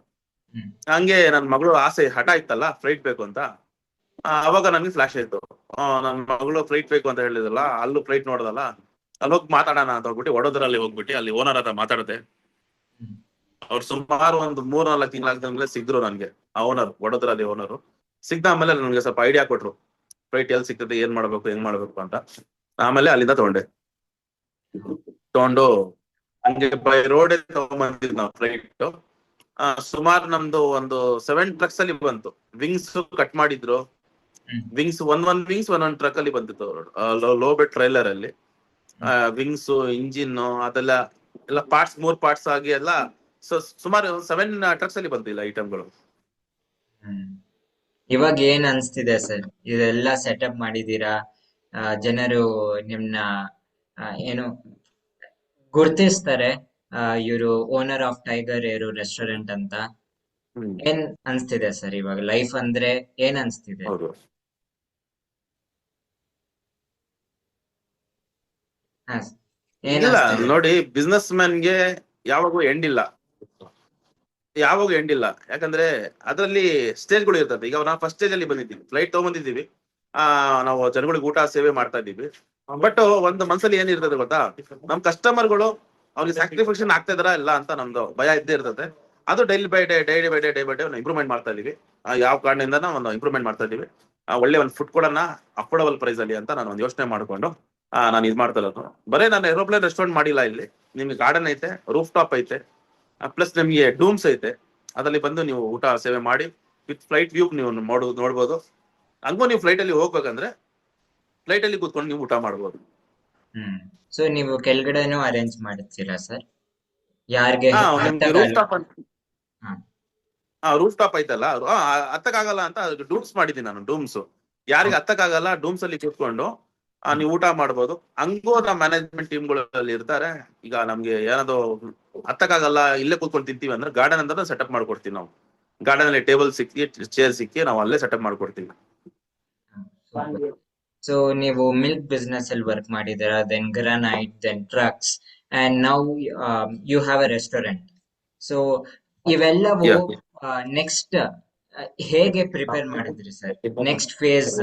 ಹಂಗೆ ನನ್ ಮಗಳು ಆಸೆ ಹಠ ಇತ್ತಲ್ಲ ಫ್ಲೈಟ್ ಬೇಕು ಅಂತ. ಅವಾಗ ನನ್ಗೆ ಫ್ಲಾಶ್ ಆಯ್ತು, ನನ್ ಮಗಳು ಫ್ಲೈಟ್ ಬೇಕು ಅಂತ ಹೇಳಿದಲ್ಲ, ಅಲ್ಲೂ ಫ್ಲೈಟ್ ನೋಡದಲ್ಲ, ಅಲ್ಲಿ ಹೋಗಿ ಮಾತಾಡೋಣ ಅಂತ ಹೋಗ್ಬಿಟ್ಟು ವಡೋದರಲ್ಲಿ ಹೋಗ್ಬಿಟ್ಟು ಅಲ್ಲಿ ಓನರ್ ಹತ್ರ ಮಾತಾಡದೆ. ಅವ್ರು ಸುಮಾರು ಒಂದು 3-4 ತಿಂಗಳಾದ್ಮೇಲೆ ಸಿಗ್ರು ನನ್ಗೆ. ಆ ಓನರ್, ವಡೋದರಲ್ಲಿ ಓನರು ಸಿಗ್ದ ಆಮೇಲೆ ನನ್ಗೆ ಸ್ವಲ್ಪ ಐಡಿಯಾ ಕೊಟ್ರು, ಫ್ಲೈಟ್ ಎಲ್ಲಿ ಸಿಗ್ತದೆ, ಏನ್ ಮಾಡ್ಬೇಕು, ಹೆಂಗ್ ಮಾಡ್ಬೇಕು ಅಂತ. ಆಮೇಲೆ ಅಲ್ಲಿಂದ ತಗೊಂಡು ಹಂಗೆ ಬೈ ರೋಡ್ ತಗೊಂಡ್ಬಂದಿದ್ ನಾವು ಫ್ಲೈಟ್. ಸುಮಾರು ನಮ್ದು ಒಂದು 7 ಟ್ರಕ್ಸ್ ಅಲ್ಲಿ ಬಂತು. ವಿಂಗ್ಸ್ ಕಟ್ ಮಾಡಿದ್ರು, ವಿಂಗ್ಸ್ ಒಂದೊಂದ್ ಟ್ರಕ್ ಅಲ್ಲಿ ಬಂದಿತ್ತು, ಲೋ ಬೆಡ್ ಟ್ರೈಲರ್ ಅಲ್ಲಿ. ವಿಂಗ್ಸ್, ಇಂಜಿನ್ ಅದೆಲ್ಲ ಎಲ್ಲ ಪಾರ್ಟ್ಸ್, 3 ಪಾರ್ಟ್ಸ್ ಆಗಿ ಎಲ್ಲ ಸುಮಾರು 7 ಟ್ರಕ್ಸ್ ಅಲ್ಲಿ ಬಂದಿಲ್ಲ ಐಟಮ್ಗಳು. ಇವಾಗ ಏನ್ ಅನ್ಸ್ತಿದೆ ಸರ್, ಇದೆಲ್ಲ ಸೆಟಪ್ ಮಾಡಿದೀರಾ, ಜನರು ನಿಮ್ನ ಏನು ಗುರ್ತಿಸ್ತಾರೆ, ಇವರು owner of tiger aero restaurant ಅಂತ. ಏನ್ ಅನ್ಸ್ತಿದೆ ಸರ್ ಇವಾಗ ಲೈಫ್ ಅಂದ್ರೆ ಏನ್ ಅನ್ಸ್ತಿದೆ? ಏನ್ ಇಲ್ಲ ಅನ್ಸ್ತಿದೆ? ನೋಡಿ, ಬಿಸ್ನೆಸ್ ಮ್ಯಾನ್ಗೆ ಯಾವಾಗೂ ಎಂಡ್ ಇಲ್ಲ, ಯಾಕಂದ್ರೆ ಅದರಲ್ಲಿ ಸ್ಟೇಜ್ಗಳು ಇರ್ತದೆ. ಈಗ ನಾವು ಫಸ್ಟ್ ಸ್ಟೇಜ್ ಅಲ್ಲಿ ಬಂದಿದ್ದೀವಿ, ಫ್ಲೈಟ್ ತಗೊಂಡ್ಬಂದಿದ್ದೀವಿ, ನಾವು ಜನಗಳಿಗೆ ಊಟ ಸೇವೆ ಮಾಡ್ತಾ ಇದ್ದೀವಿ. ಬಟ್ ಒಂದು ಮನ್ಸಲ್ಲಿ ಏನಿರ್ತದೆ ಗೊತ್ತಾ, ನಮ್ ಕಸ್ಟಮರ್ಗಳು ಅವ್ರಿಗೆ ಸ್ಯಾಕ್ರಿಫಿಕೇಶನ್ ಆಗ್ತಾ ಇದಾರ ಇಲ್ಲ ಅಂತ ನಮ್ದು ಭಯ ಇದ್ದೇ ಇರ್ತದೆ. ಅದು ಡೈಲಿ ಬೈ ಡೇ ಇಂಪ್ರೂವ್ಮೆಂಟ್ ಮಾಡ್ತಾ ಇದೀವಿ. ಯಾವ ಕಾರಣದಿಂದ ಒಂದು ಇಂಪ್ರೂವ್ಮೆಂಟ್ ಮಾಡ್ತಾ ಇದೀವಿ. ಒಳ್ಳೆ ಒಂದು ಫುಡ್ ಕೊಡೋಣ ಅಫೋರ್ಡಬಲ್ ಪ್ರೈಸ್ ಅಲ್ಲಿ ಅಂತ ನಾನು ಒಂದು ಯೋಚನೆ ಮಾಡ್ಕೊಂಡು ನಾನು ಇದು ಮಾಡ್ತಾ ಇರೋದು. ಬರೀ ನಾನು ಏರೋಪ್ಲೇನ್ ರೆಸ್ಟೋರೆಂಟ್ ಮಾಡಿಲ್ಲ, ಇಲ್ಲಿ ನಿಮ್ಗೆ ಗಾರ್ಡನ್ ಐತೆ, ರೂಫ್ ಟಾಪ್ ಐತೆ, ಪ್ಲಸ್ ನಿಮ್ಗೆ ಡೂಮ್ಸ್ ಐತೆ. ಅದರಲ್ಲಿ ಬಂದು ನೀವು ಊಟ ಸೇವೆ ಮಾಡಿ ವಿತ್ ಫ್ಲೈಟ್ ವ್ಯೂ ನೀವು ನೋಡ್ಬೋದು. ಹಂಗೂ ನೀವು ಫ್ಲೈಟ್ ಅಲ್ಲಿ ಹೋಗ್ಬೇಕಂದ್ರೆ ಫ್ಲೈಟ್ ಅಲ್ಲಿ ಕೂತ್ಕೊಂಡು ನೀವು ಊಟ ಮಾಡ್ಬೋದು. ಸೊ ನೀವು ಕೆಳಗಡೆನೂ ಅರೇಂಜ್ ಮಾಡ್ತೀರಾ ಸರ್? ಯಾರಿಗೆ ನಿಮ್ಗೆ ರೂಫ್ ಟಾಪ್ ಐತಲ್ಲ, ಹತ್ತಕ್ಕಾಗಲ್ಲ ಅಂತ ಡೂಮ್ಸ್ ಮಾಡಿದೀನಿ ನಾನು. ಡೂಮ್ಸ್ ಯಾರಿಗೆ ಹತ್ತಕ್ಕಾಗಲ್ಲ, ಡೂಮ್ಸ್ ಅಲ್ಲಿ ಕೂತ್ಕೊಂಡು ನೀವು ಊಟ ಮಾಡ್ಬೋದು. ಹಂಗೂ ನಮ್ಮ ಮ್ಯಾನೇಜ್ಮೆಂಟ್ ಟೀಮ್ಗಳಲ್ಲಿ ಇರ್ತಾರೆ. ಈಗ ನಮ್ಗೆ ಏನಾದ್ರು ಹತ್ತಕ್ಕಾಗಲ್ಲ, ಇಲ್ಲೇ ಕೂತ್ಕೊಂಡು ತಿಂತೀವಿ ಅಂದ್ರೆ ಗಾರ್ಡನ್ ಅಂತ ಸೆಟಪ್ ಮಾಡ್ಕೊಡ್ತೀವಿ ನಾವು. ಗಾರ್ಡನ್ ಅಲ್ಲಿ ಟೇಬಲ್ ಸಿಕ್ಕಿ, ಚೇರ್ ಸಿಕ್ಕಿ ನಾವು ಅಲ್ಲೇ ಸೆಟಪ್ ಮಾಡ್ಕೊಡ್ತೀವಿ. ಸೊ ನೀವು ಮಿಲ್ಕ್ ಬಿಸ್ನೆಸ್ ಅಲ್ಲಿ ವರ್ಕ್ ಮಾಡಿದ್ದೀರಾ, then granite, then trucks, and now you have a restaurant. So ಇವೆಲ್ಲವೂ ನೆಕ್ಸ್ಟ್ ಹೇಗೆ ಪ್ರಿಪೇರ್ ಮಾಡಿದ್ರಿ ಸರ್ ನೆಕ್ಸ್ಟ್ ಫೇಸ್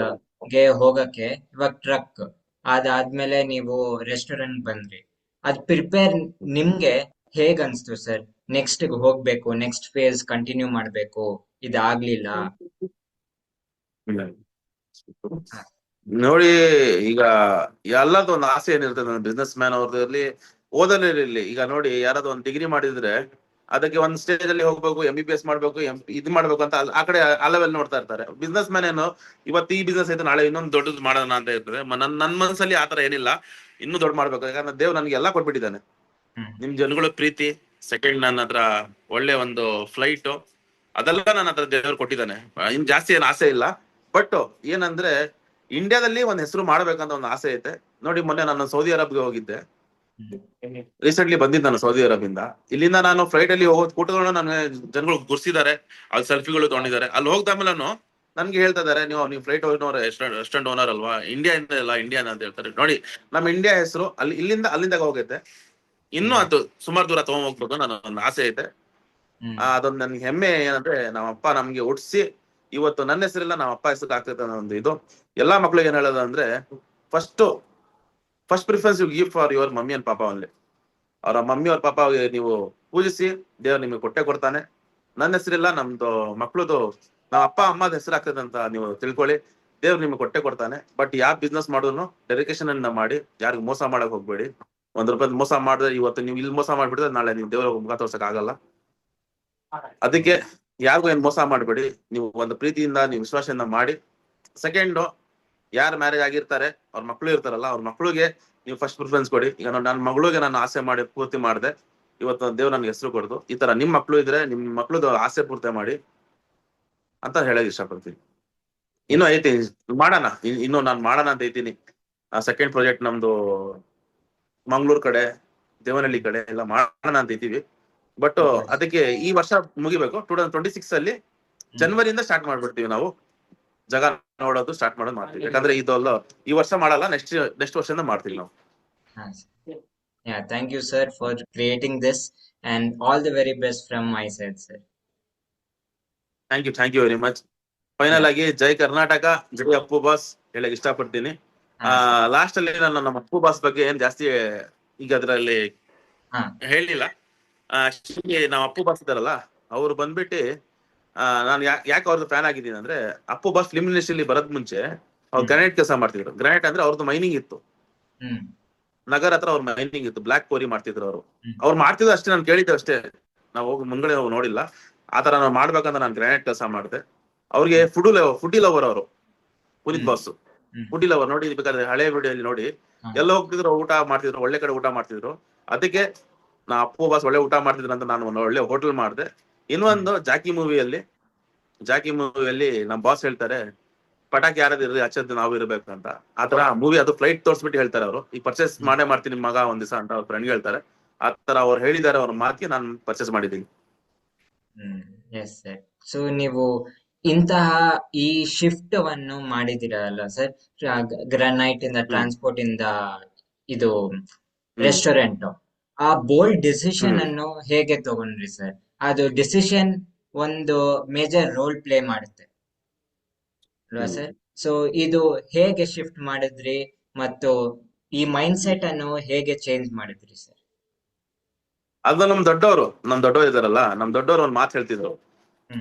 ಗೆ ಹೋಗಕ್ಕೆ? ಇವಾಗ ಟ್ರಕ್ ಅದಾದ್ಮೇಲೆ ನೀವು ರೆಸ್ಟೋರೆಂಟ್ ಬಂದ್ರಿ, ಅದ್ ಪ್ರಿಪೇರ್ ನಿಮ್ಗೆ ಹೇಗ್ ಅನ್ಸ್ತು ಸರ್? ನೆಕ್ಸ್ಟ್ ಹೋಗ್ಬೇಕು, ನೆಕ್ಸ್ಟ್ ಫೇಸ್ ಕಂಟಿನ್ಯೂ ಮಾಡ್ಬೇಕು, ಇದಾಗ್ಲಿಲ್ಲ. ನೋಡಿ, ಈಗ ಎಲ್ಲದೂ ಒಂದು ಆಸೆ ಏನಿರ್ತದೆ ಬಿಸ್ನೆಸ್ ಮ್ಯಾನ್ ಅವ್ರದ್ದು ಓದಲಿರ್ಲಿ. ಈಗ ನೋಡಿ, ಯಾರಾದ್ರೂ ಒಂದು ಡಿಗ್ರಿ ಮಾಡಿದ್ರೆ ಅದಕ್ಕೆ ಒಂದ್ ಸ್ಟೇಜ್ ಅಲ್ಲಿ ಹೋಗ್ಬೇಕು, MBBS ಮಾಡ್ಬೇಕು, ಇದು ಮಾಡ್ಬೇಕು ಅಂತ ಆ ಕಡೆ ಆ ಲೆವೆಲ್ ನೋಡ್ತಾ ಇರ್ತಾರೆ. ಬಿಸ್ನೆಸ್ ಮ್ಯಾನ್ ಏನು, ಇವತ್ತು ಈ ಬಿಸ್ನೆಸ್ ಐತೆ, ನಾಳೆ ಇನ್ನೊಂದು ದೊಡ್ಡದು ಮಾಡೋಣ ಅಂತ ಇರ್ತದೆ. ನನ್ ಮನಸ್ಸಲ್ಲಿ ಆತರ ಏನಿಲ್ಲ, ಇನ್ನೂ ದೊಡ್ಡ ಮಾಡ್ಬೇಕು. ಯಾಕಂದ್ರೆ ದೇವ್ರು ನನಗೆ ಎಲ್ಲ ಕೊಟ್ಬಿಟ್ಟಿದ್ದಾನೆ. ನಿಮ್ ಜನಗಳ ಪ್ರೀತಿ, ಸೆಕೆಂಡ್ ನನ್ನ ಹತ್ರ ಒಳ್ಳೆ ಒಂದು ಫ್ಲೈಟ್, ಅದೆಲ್ಲ ನನ್ನ ಹತ್ರ ದೇವ್ರು ಕೊಟ್ಟಿದ್ದಾನೆ. ಇನ್ ಜಾಸ್ತಿ ಏನ್ ಆಸೆ ಇಲ್ಲ. ಬಟ್ ಏನಂದ್ರೆ ಇಂಡಿಯಾದಲ್ಲಿ ಒಂದ್ ಹೆಸರು ಮಾಡ್ಬೇಕಂತ ಒಂದು ಆಸೆ ಐತೆ. ನೋಡಿ, ಮೊನ್ನೆ ನಾನು ಸೌದಿ ಅರಬ್ಗೆ ಹೋಗಿದ್ದೆ, ರೀಸೆಂಟ್ಲಿ ಬಂದಿದ್ದು ನಾನು ಸೌದಿ ಅರಬಿಂದ. ಇಲ್ಲಿಂದ ನಾನು ಫ್ಲೈಟ್ ಅಲ್ಲಿ ಹೋಗೋದು ಕೂತ್ಕೊಂಡು ನನ್ನ ಜನಗಳು ಗುರ್ಸಿದ್ದಾರೆ, ಅಲ್ಲಿ ಸೆಲ್ಫಿಗಳು ತಗೊಂಡಿದ್ದಾರೆ. ಅಲ್ಲಿ ಹೋಗ್ದಾದ್ಮೇಲೆ ನನ್ಗೆ ಹೇಳ್ತಾ ಇದಾರೆ, ನೀವು ಫ್ಲೈಟ್ ಓನರ್, ರೆಸ್ಟೋರೆಂಟ್ ಓನರ್ ಅಲ್ವಾ, ಇಂಡಿಯಾ ಇಂದ ಇಲ್ಲ, ಇಂಡಿಯಾ ಅಂತ ಹೇಳ್ತಾರೆ. ನೋಡಿ, ನಮ್ಮ ಇಂಡಿಯಾ ಹೆಸರು ಅಲ್ಲಿಂದ ಹೋಗೈತೆ. ಇನ್ನೂ ಅದು ಸುಮಾರು ದೂರ ತಗೊಂಡ್ ಹೋಗ್ಬೇಕು ನನ್ನ ಒಂದು ಆಸೆ ಐತೆ. ಅದೊಂದು ನನ್ಗೆ ಹೆಮ್ಮೆ. ಏನಂದ್ರೆ ನಮ್ಮಪ್ಪ ನಮ್ಗೆ ಹುಟ್ಸಿ ಇವತ್ತು ನನ್ನ ಹೆಸರಿಲ್ಲ, ನಮ್ಮ ಅಪ್ಪ ಹೆಸರು ಆಗ್ತೈತೆ ಅನ್ನೋ ಒಂದು ಇದು. ಎಲ್ಲಾ ಮಕ್ಳಿಗೆ ಏನ್ ಹೇಳೋದು ಅಂದ್ರೆ, first preference you give for your mummy and papa only. ಅವ್ರ ಮಮ್ಮಿ ಅವ್ರ ಪಾಪ ನೀವು ಪೂಜಿಸಿ, ದೇವ್ರು ನಿಮಗೆ ಕೊಟ್ಟೆ ಕೊಡ್ತಾನೆ. ನನ್ನ ಹೆಸರಿಲ್ಲ, ನಮ್ದು ಮಕ್ಳದು ನಮ್ಮ ಅಪ್ಪ ಅಮ್ಮದ ಹೆಸರು ಆಗ್ತದೆ ಅಂತ ನೀವು ತಿಳ್ಕೊಳ್ಳಿ. ದೇವ್ರು ನಿಮ್ಗೆ ಕೊಟ್ಟೆ ಕೊಡ್ತಾನೆ. ಬಟ್ ಯಾವ ಬಿಸ್ನೆಸ್ ಮಾಡೋನು ಡೆಡಿಕೇಶನ್ ಅನ್ನ ಮಾಡಿ, ಯಾರಿಗೂ ಮೋಸ ಮಾಡಕ್ ಹೋಗ್ಬೇಡಿ. ₹1 ಮೋಸ ಮಾಡಿದ್ರೆ ಇವತ್ತು ನೀವು ಇಲ್ಲಿ ಮೋಸ ಮಾಡ್ಬಿಡಿದ್ರೆ ನಾಳೆ ನೀವು ದೇವ್ರ ಮುಖ ತೋರ್ಸಕ್ ಆಗಲ್ಲ. ಅದಕ್ಕೆ ಯಾರಿಗೂ ಏನ್ ಮೋಸ ಮಾಡ್ಬೇಡಿ. ನೀವು ಒಂದು ಪ್ರೀತಿಯಿಂದ ನೀವು ವಿಶ್ವಾಸದಿಂದ ಮಾಡಿ. ಸೆಕೆಂಡ್, ಯಾರು ಮ್ಯಾರೇಜ್ ಆಗಿರ್ತಾರೆ ಅವ್ರ ಮಕ್ಳು ಇರ್ತಾರಲ್ಲ, ಅವ್ರ ಮಕ್ಳಿಗೆ ನೀವು ಫಸ್ಟ್ ಪ್ರಿಫರೆನ್ಸ್ ಕೊಡಿ. ಈಗ ನನ್ನ ಮಗಳಿಗೆ ನಾನು ಆಸೆ ಮಾಡಿ ಪೂರ್ತಿ ಮಾಡಿದೆ, ಇವತ್ತು ದೇವ್ರು ನನ್ಗೆ ಹೆಸರು ಕೊಡ್ದು. ಈ ತರ ನಿಮ್ ಮಕ್ಳು ಇದ್ರೆ ನಿಮ್ ಮಕ್ಳದ್ದು ಆಸೆ ಪೂರ್ತಿ ಮಾಡಿ ಅಂತ ಹೇಳಕ್ ಇಷ್ಟಪಡ್ತೀನಿ. ಇನ್ನು ಐತಿ ಮಾಡೋಣ, ಇನ್ನು ನಾನು ಮಾಡೋಣ ಅಂತ ಐತೀನಿ. ಸೆಕೆಂಡ್ ಪ್ರಾಜೆಕ್ಟ್ ನಮ್ದು ಮಂಗ್ಳೂರ್ ಕಡೆ, ದೇವನಹಳ್ಳಿ ಕಡೆ ಎಲ್ಲ ಮಾಡೋಣ ಅಂತ ಐತಿವಿ. ಬಟ್ ಅದಕ್ಕೆ ಈ ವರ್ಷ ಮುಗಿಬೇಕು. 2026 ಅಲ್ಲಿ ಜನವರಿಯಿಂದ ಸ್ಟಾರ್ಟ್ ಮಾಡ್ಬಿಡ್ತೀವಿ ನಾವು. ಜಾಗ ನೋಡೋದು ಸ್ಟಾರ್ಟ್ ಮಾಡೋದು ಮಾಡ್ತೀವಿ. ಯಾಕಂದ್ರೆ ಇದಲ್ಲ ಈ ವರ್ಷ ಮಾಡಲ್ಲ, ನೆಕ್ಸ್ಟ್ ವರ್ಷದಿಂದ ಮಾಡ್ತೀವಿ ನಾವು. Yeah, thank you, sir, for creating this, and all the very best from my side, sir. Thank you very much. Final ಆಗಿ ಜೈ ಕರ್ನಾಟಕ, ಜೈ ಅಪ್ಪು ಬಾಸ್ ಹೇಳಕ್ ಇಷ್ಟಪಡ್ತೀನಿ. ಲಾಸ್ಟ್ ಅಲ್ಲಿ ನಾನು ನಮ್ಮ ಅಪ್ಪು ಬಾಸ್ ಬಗ್ಗೆ ಏನ್ ಜಾಸ್ತಿ ಈಗ ಅದ್ರಲ್ಲಿ ಹೇಳಿಲ್ಲ. ನಮ್ಮ ಅಪ್ಪು ಬಾಸ್ ಇದಾರಲ್ಲ, ಅವ್ರು ಬಂದ್ಬಿಟ್ಟು ನಾನು ಯಾಕೆ ಅವ್ರದ್ದು ಫ್ಯಾನ್ ಆಗಿದ್ದೀನಿ ಅಂದ್ರೆ, ಅಪ್ಪು ಬಾಸ್ ಫಿಲ್ಮ್ ಇಂಡಸ್ಟ್ರಿಯಲ್ಲಿ ಬರೋದ್ ಮುಂಚೆ ಅವ್ರು ಗ್ರಾನೈಟ್ ಕೆಲಸ ಮಾಡ್ತಿದ್ರು. ಗ್ರಾನೈಟ್ ಅಂದ್ರೆ ಅವ್ರದ್ದು ಮೈನಿಂಗ್ ಇತ್ತು, ನಗರ ಹತ್ರ ಅವ್ರ ಮೈನಿಂಗ್ ಇತ್ತು, ಬ್ಲಾಕ್ ಕೋರಿ ಮಾಡ್ತಿದ್ರು ಅವರು. ಅವ್ರು ಮಾಡ್ತಿದ್ರು ಅಷ್ಟೇ, ನಾನು ಕೇಳಿದ್ದೆ ಅಷ್ಟೇ, ನಾವು ಹೋಗಿ ಮುಂಗಡೆ ನೋಡಿಲ್ಲ. ಆತರ ನಾವು ಮಾಡ್ಬೇಕಂತ ನಾನು ಗ್ರಾನೈಟ್ ಕೆಲಸ ಮಾಡಿದೆ. ಅವ್ರಿಗೆ ಫುಡಿ ಲವರ್ ಅವರು, ಪುನೀತ್ ಬಾಸ್ ಫುಡಿ ಲವರ್. ನೋಡಿ ಬೇಕಾದ್ರೆ ಹಳೆ ವಿಡಿಯೋಲಿ ನೋಡಿ, ಎಲ್ಲ ಹೋಗ್ತಿದ್ರು ಊಟ ಮಾಡ್ತಿದ್ರು, ಒಳ್ಳೆ ಕಡೆ ಊಟ ಮಾಡ್ತಿದ್ರು. ಅದಕ್ಕೆ ನಾ ಅಪ್ಪು ಬಾಸ್ ಒಳ್ಳೆ ಊಟ ಮಾಡ್ತಿದ್ರು ಅಂತ ನಾನು ಒಂದು ಒಳ್ಳೆ ಹೋಟೆಲ್ ಮಾಡಿದೆ. ಇನ್ನೊಂದು ಜಾಕಿ ಮೂವಿಯಲ್ಲಿ ನಮ್ ಬಾಸ್ ಹೇಳ್ತಾರೆ, ಪಟಾಕಿ ಯಾರಾದ್ರೂ ಇರ್ರಿ, ಹಚ್ಚದ್ದು ನಾವು ಇರ್ಬೇಕು ಅಂತ. ಆತರ ಮೂವಿ ಅದು ಫ್ಲೈಟ್ ತೋರ್ಸ್ಬಿಟ್ಟು ಹೇಳ್ತಾರೆ ಅವರು, ಈ ಪರ್ಚೇಸ್ ಮಾಡ್ತೀನಿ ನಿಮ್ ಮಗ ಒಂದ್ ದಿವಸ ಅಂತ ಅವ್ರ ಫ್ರೆಂಡ್ ಹೇಳ್ತಾರೆ. ಆತರ ಅವ್ರು ಹೇಳಿದ್ದಾರೆ, ಅವ್ರ ಮಾತಿಗೆ ನಾನು ಪರ್ಚೇಸ್ ಮಾಡಿದ್ದೀನಿ. S sir. ಸೊ ನೀವು ಇಂತಹ ಈ ಶಿಫ್ಟ್ ವನ್ನು ಮಾಡಿದಿರಲ್ಲ ಸರ್, ಗ್ರಾನೈಟ್ ಇಂದ ಟ್ರಾನ್ಸ್ಪೋರ್ಟ್ ಇಂದ ಇದು ರೆಸ್ಟೋರೆಂಟ್, ಆ ಬೋಲ್ಡ್ ಡಿಸಿಷನ್ ಅನ್ನು ಹೇಗೆ ತಗೊಂಡ್ರಿ ಸರ್? ಅದು ಡಿಸಿಷನ್ ಒಂದು ಮೇಜರ್ ರೋಲ್ ಪ್ಲೇ ಮಾಡುತ್ತೆ ಅಲ್ವಾ ಸರ್? ಸೊ ಇದು ಹೇಗೆ ಶಿಫ್ಟ್ ಮಾಡಿದ್ರಿ ಮತ್ತು ಈ ಮೈಂಡ್ ಸೆಟ್ ಅನ್ನು ಹೇಗೆ ಚೇಂಜ್ ಮಾಡಿದ್ರಿ ಸರ್? ಅದು ನಮ್ ದೊಡ್ಡವರು ಇದಾರಲ್ಲ, ನಮ್ ದೊಡ್ಡವರು ಒಂದ್ ಮಾತು ಹೇಳ್ತಿದ್ರು,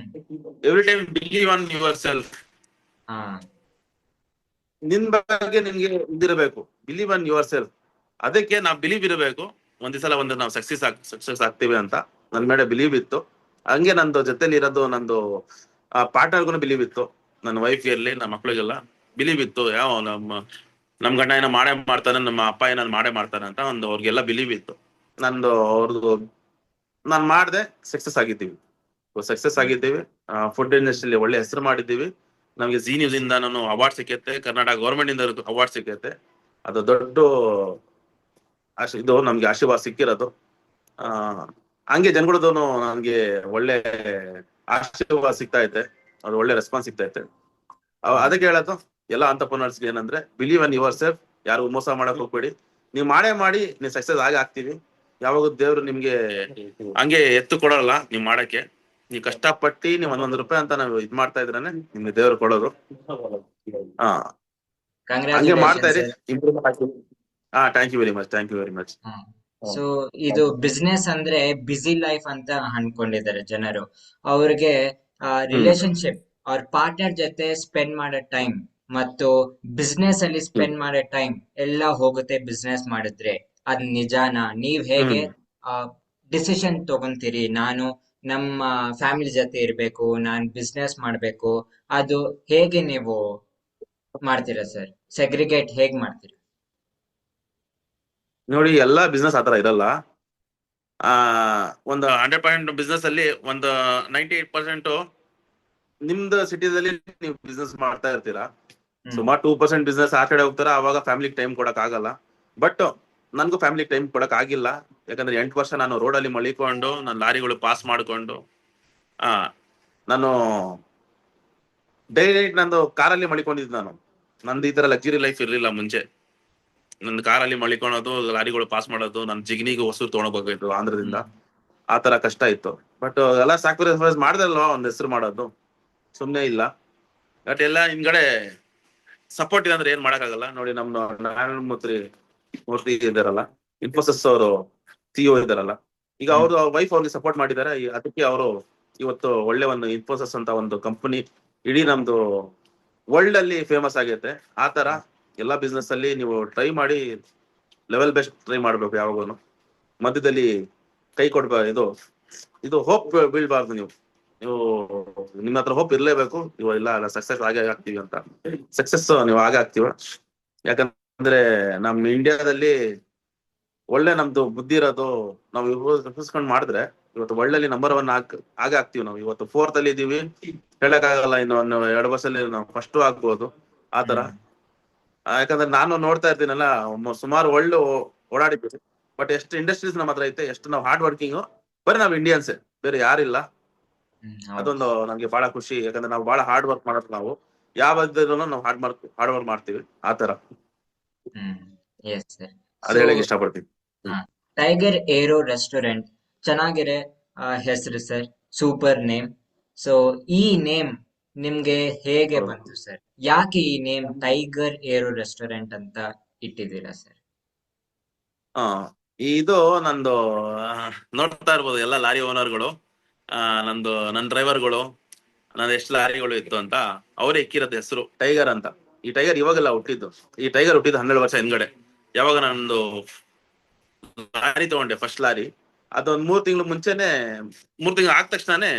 every time believe on your self. ನಿನ್ ಬಗ್ಗೆ ನಿನ್ಗೆ ಇದಿರಬೇಕು, ಬಿಲೀವ್ ಆನ್ ಯುವರ್ ಸೆಲ್ಫ್. ಅದಕ್ಕೆ ನಾವ್ ಬಿಲೀವ್ ಇರಬೇಕು. ಒಂದ್ ದಿವಸ ನಾವು ಸಕ್ಸಸ್ ಆಗ್ತೀವಿ ಅಂತ ನನ್ ಮೇಲೆ ಬಿಲೀವ್ ಇತ್ತು. ಹಂಗೆ ನಂದು ಜೊತೆಲಿ ಇರೋದು ನಂದು ಪಾರ್ಟ್ನರ್ಗೂ ಬಿಲೀವ್ ಇತ್ತು, ನನ್ನ ವೈಫ್ ಇರ್ಲಿ, ನಮ್ಮ ಮಕ್ಳಿಗೆಲ್ಲ ಬಿಲೀವ್ ಇತ್ತು. ಯಾವ ನಮ್ ಗಂಡ ಏನೋ ಮಾಡೇ ಮಾಡ್ತಾನೆ, ನಮ್ಮ ಅಪ್ಪ ಏನೋ ಮಾಡೇ ಮಾಡ್ತಾನೆ ಅಂತ ಒಂದು ಅವ್ರಿಗೆಲ್ಲ ಬಿಲೀವ್ ಇತ್ತು. ನಂದು ಅವ್ರದ್ದು ನಾನ್ ಮಾಡ್ದೆ, ಸಕ್ಸಸ್ ಆಗಿದ್ದೀವಿ. ಫುಡ್ ಇಂಡಸ್ಟ್ರಿಯಲ್ಲಿ ಒಳ್ಳೆ ಹೆಸರು ಮಾಡಿದ್ದೀವಿ. ನಮ್ಗೆ ಜಿ ನ್ಯೂಸ್ ಇಂದ ನಾನು ಅವಾರ್ಡ್ ಸಿಕ್ಕೈತೆ, ಕರ್ನಾಟಕ ಗೌರ್ಮೆಂಟ್ ಇಂದ ಅವಾರ್ಡ್ ಸಿಕ್ಕೈತೆ. ಅದು ದೊಡ್ಡ ಇದು ನಮ್ಗೆ ಆಶೀರ್ವಾದ ಸಿಕ್ಕಿರೋದು. ಹಂಗೆ ಜನಗಳದ್ದು ನನ್ಗೆ ಒಳ್ಳೆ ಆಶೀರ್ವಾದ ಸಿಗ್ತಾ ಐತೆ, ಅದು ಒಳ್ಳೆ ರೆಸ್ಪಾನ್ಸ್ ಸಿಗ್ತಾ ಐತೆ. ಅದಕ್ಕೆ ಹೇಳೋದು ಎಲ್ಲ ಅಂತರ್ಪ್ರನರ್ಸ್ಗೆ ಏನಂದ್ರೆ, ಬಿಲೀವ್ ಇನ್ ಯುವರ್ ಸೆಲ್ಫ್. ಯಾರು ಮೋಸ ಮಾಡಕ್ ಹೋಗ್ಬೇಡಿ. ನೀವು ಮಾಡಿ ನೀವು ಸಕ್ಸಸ್ ಆಗ್ತೀವಿ. ಯಾವಾಗ ದೇವ್ರು ನಿಮ್ಗೆ ಹಂಗೆ ಎತ್ತು ಕೊಡೋಲ್ಲ ನೀವ್ ಮಾಡಕ್ಕೆ. ನೀವ್ ಕಷ್ಟಪಟ್ಟಿ ನೀವು ₹1 ಅಂತ ನಾವು ಇದ್ ಮಾಡ್ತಾ ಇದ್ರೇನೆ ನಿಮ್ಗೆ ದೇವ್ರು ಕೊಡೋದು. ಹಂಗೆ ಮಾಡ್ತಾ ಇರಿ. Thank you very much. So ಇದು ಬಿಸ್ನೆಸ್ ಅಂದ್ರೆ ಬಿಸಿ ಲೈಫ್ ಅಂತ ಅನ್ಕೊಂಡಿದ್ದಾರೆ ಜನರು. ಅವ್ರಿಗೆ ರಿಲೇಶನ್ಶಿಪ್ ಅವ್ರ ಪಾರ್ಟ್ನರ್ ಜೊತೆ ಸ್ಪೆಂಡ್ ಮಾಡೋ ಟೈಮ್ ಮತ್ತು ಬಿಸ್ನೆಸ್ ಅಲ್ಲಿ ಸ್ಪೆಂಡ್ ಮಾಡೋ ಟೈಮ್ ಎಲ್ಲ ಹೋಗುತ್ತೆ ಬಿಸ್ನೆಸ್ ಮಾಡಿದ್ರೆ. ಅದ್ ನಿಜಾನಾ? ನೀವ್ ಹೇಗೆ ಡಿಸಿಷನ್ ತಗೊಂತೀರಿ, ನಾನು ನಮ್ಮ ಫ್ಯಾಮಿಲಿ ಜೊತೆ ಇರ್ಬೇಕು, ನಾನ್ ಬಿಸ್ನೆಸ್ ಮಾಡ್ಬೇಕು, ಅದು ಹೇಗೆ ನೀವು ಮಾಡ್ತೀರಾ ಸರ್? ಸೆಗ್ರಿಗೇಟ್ ಹೇಗ್ ಮಾಡ್ತೀರಾ? ನೋಡಿ, ಎಲ್ಲಾ ಬಿಸ್ನೆಸ್ ಆತರ ಇರಲ್ಲ. ಒಂದು 100% ಬಿಸ್ನೆಸ್ ಅಲ್ಲಿ ಒಂದು 98% ನಿಮ್ದು ಸಿಟಿದಲ್ಲಿ ನೀವು ಬಿಸ್ನೆಸ್ ಮಾಡ್ತಾ ಇರ್ತೀರಾ. ಸುಮಾರು 2% ಬಿಸ್ನೆಸ್ ಆ ಕಡೆ ಹೋಗ್ತಾರ. ಅವಾಗ ಫ್ಯಾಮಿಲಿಗೆ ಟೈಮ್ ಕೊಡಕ್ ಆಗಲ್ಲ. ಬಟ್ ನನ್ಗೂ ಫ್ಯಾಮಿಲಿಗೆ ಟೈಮ್ ಕೊಡಕ್ ಆಗಿಲ್ಲ. ಯಾಕಂದ್ರೆ 8 ವರ್ಷ ನಾನು ರೋಡಲ್ಲಿ ಮಳಿಕೊಂಡು, ನನ್ನ ಲಾರಿಗಳು ಪಾಸ್ ಮಾಡ್ಕೊಂಡು, ನಾನು ಡೈಲಿ ನಂದು ಕಾರಲ್ಲಿ ಮಳಿಕೊಂಡಿದ್ದು. ನಂದು ಈ ತರ ಲಕ್ಸುರಿ ಲೈಫ್ ಇರ್ಲಿಲ್ಲ ಮುಂಚೆ. ನನ್ನ ಕಾರಲ್ಲಿ ಮಳಿಕೊಳ್ಳೋದು, ಲಾರಿಗಳು ಪಾಸ್ ಮಾಡೋದು, ನನ್ನ ಜಿಗ್ನಿಗೆ ಹೊಸೂರು ತಗೊಂಡ್ ಹೋಗ್ಬೇಕು ಆಂಧ್ರದಿಂದ. ಆತರ ಕಷ್ಟ ಇತ್ತು. ಬಟ್ ಎಲ್ಲ ಸ್ಯಾಕ್ರಿಫೈಸ್ ಮಾಡ್ದಲ್ವಾ ಒಂದ್ ಹೆಸರು ಮಾಡೋದು, ಸುಮ್ನೆ ಇಲ್ಲ. ಬಟ್ ಎಲ್ಲ ಹಿಂದ್ಗಡೆ ಸಪೋರ್ಟ್ ಇಲ್ಲ ಅಂದ್ರೆ ಏನ್ ಮಾಡಕ್ಕಾಗಲ್ಲ. ನೋಡಿ, ನಮ್ಮ ನಾರಾಯಣ ಮೂರ್ತಿ ಇದಾರಲ್ಲ, ಇನ್ಫೋಸಿಸ್ ಅವರು ಸಿಇಒ ಇದಾರಲ್ಲ, ಈಗ ಅವ್ರ ವೈಫ್ ಅವ್ರಿಗೆ ಸಪೋರ್ಟ್ ಮಾಡಿದ್ದಾರೆ. ಅದಕ್ಕೆ ಅವರು ಇವತ್ತು ಒಳ್ಳೆ ಒಂದು ಇನ್ಫೋಸಿಸ್ ಅಂತ ಒಂದು ಕಂಪನಿ ಇಡೀ ನಮ್ದು ವರ್ಲ್ಡ್ ಅಲ್ಲಿ ಫೇಮಸ್ ಆಗೈತೆ. ಆ ತರ ಎಲ್ಲಾ ಬಿಸ್ನೆಸ್ ಅಲ್ಲಿ ನೀವು ಟ್ರೈ ಮಾಡಿ, ಲೆವೆಲ್ ಬೆಸ್ಟ್ ಟ್ರೈ ಮಾಡ್ಬೇಕು. ಯಾವಾಗೂ ಮಧ್ಯದಲ್ಲಿ ಕೈ ಇದು ಇದು ಹೋಪ್ ಬೀಳ್ಬಾರ್ದು. ನೀವು ನಿಮ್ಮ ಹತ್ರ ಹೋಪ್ ಇರ್ಲೇಬೇಕು. ಇವ ಇಲ್ಲ ಸಕ್ಸಸ್ ಆಗೇ ಆಗ್ತೀವಿ ಅಂತ. ಸಕ್ಸಸ್ ನೀವು ಆಗೇ ಆಗ್ತೀವ. ಯಾಕಂದ್ರೆ ನಮ್ ಇಂಡಿಯಾದಲ್ಲಿ ಒಳ್ಳೆ ನಮ್ದು ಬುದ್ಧಿ ಇರೋದು, ನಾವು ಉಪಯೋಗಿಸ್ಕೊಂಡ್ ಮಾಡಿದ್ರೆ ಇವತ್ತು ಒಳ್ಳೆ ನಂಬರ್ 1 ಆಗೇ ಆಗ್ತೀವಿ. ನಾವು ಇವತ್ತು 4th ಅಲ್ಲಿ ಇದೀವಿ, ಹೇಳಕ್ಕಾಗಲ್ಲ. ಇನ್ನು 2 ವರ್ಷದಲ್ಲಿ ನಾವು ಫಸ್ಟ್ ಆಗ್ಬೋದು. ಆತರ ಯಾಕಂದ್ರೆ ನಾನು ನೋಡ್ತಾ ಇರ್ತೀನಲ್ಲ, ಸುಮಾರು ಒಳ್ಳೆ ಓಡಾಡಿದ್ವಿ. ಬಟ್ ಎಷ್ಟು ಇಂಡಸ್ಟ್ರೀಸ್ ನಮ್ಮ ಹತ್ರ ಐತೆ, ಎಷ್ಟು ನಾವು ಹಾರ್ಡ್ ವರ್ಕಿಂಗ್, ಬರೀ ನಾವು ಇಂಡಿಯನ್ಸೇ, ಬೇರೆ ಯಾರಿಲ್ಲ. ಅದೊಂದು ನಮ್ಗೆ ಬಹಳ ಖುಷಿ. ಯಾಕಂದ್ರೆ ನಾವು ಬಹಳ ಹಾರ್ಡ್ ವರ್ಕ್ ಮಾಡೋದು. ನಾವು ಯಾವ ನಾವು ಹಾರ್ಡ್ ವರ್ಕ್ ಮಾಡ್ತೀವಿ. ಆತರ ಅದ್ ಹೇಳಕ್ ಇಷ್ಟಪಡ್ತೀವಿ. ಟೈಗರ್ ಏರೋ ರೆಸ್ಟೋರೆಂಟ್ ಚೆನ್ನಾಗಿರೋ ಹೆಸರು ಸರ್, ಸೂಪರ್ ನೇಮ್. ಸೊ ಈ ನೇಮ್ ನಿಮ್ಗೆ ಹೇಗೆ ಬಂತು ಸರ್? ಯಾಕೆ ಈ ನೇಮ್ ಟೈಗರ್ ಏರೋ ರೆಸ್ಟೋರೆಂಟ್ ಅಂತ ಇಟ್ಟಿದ್ದೀರಾ ಸರ್? ಇದು ನಂದು ನೋಡ್ತಾ ಇರ್ಬೋದು ಎಲ್ಲ ಲಾರಿ ಓನರ್ಗಳು, ನನ್ನ ಡ್ರೈವರ್ಗಳು, ನಂದು ಎಷ್ಟು ಲಾರಿಗಳು ಇತ್ತು ಅಂತ ಅವರೇ ಇಕ್ಕಿರೋದು ಹೆಸರು ಟೈಗರ್ ಅಂತ. ಈ ಟೈಗರ್ ಇವಾಗೆಲ್ಲ ಹುಟ್ಟಿದ್ದು, ಈ ಟೈಗರ್ ಹುಟ್ಟಿದ್ದು 12 ವರ್ಷ ಹಿಂದ್ಗಡೆ. ಯಾವಾಗ ನಂದು ಲಾರಿ ತಗೊಂಡೆ, ಫಸ್ಟ್ ಲಾರಿ, ಅದೊಂದ್ 3 ತಿಂಗಳು ಮುಂಚೆನೆ, 3 ತಿಂಗಳು ಆದ ತಕ್ಷಣನೇ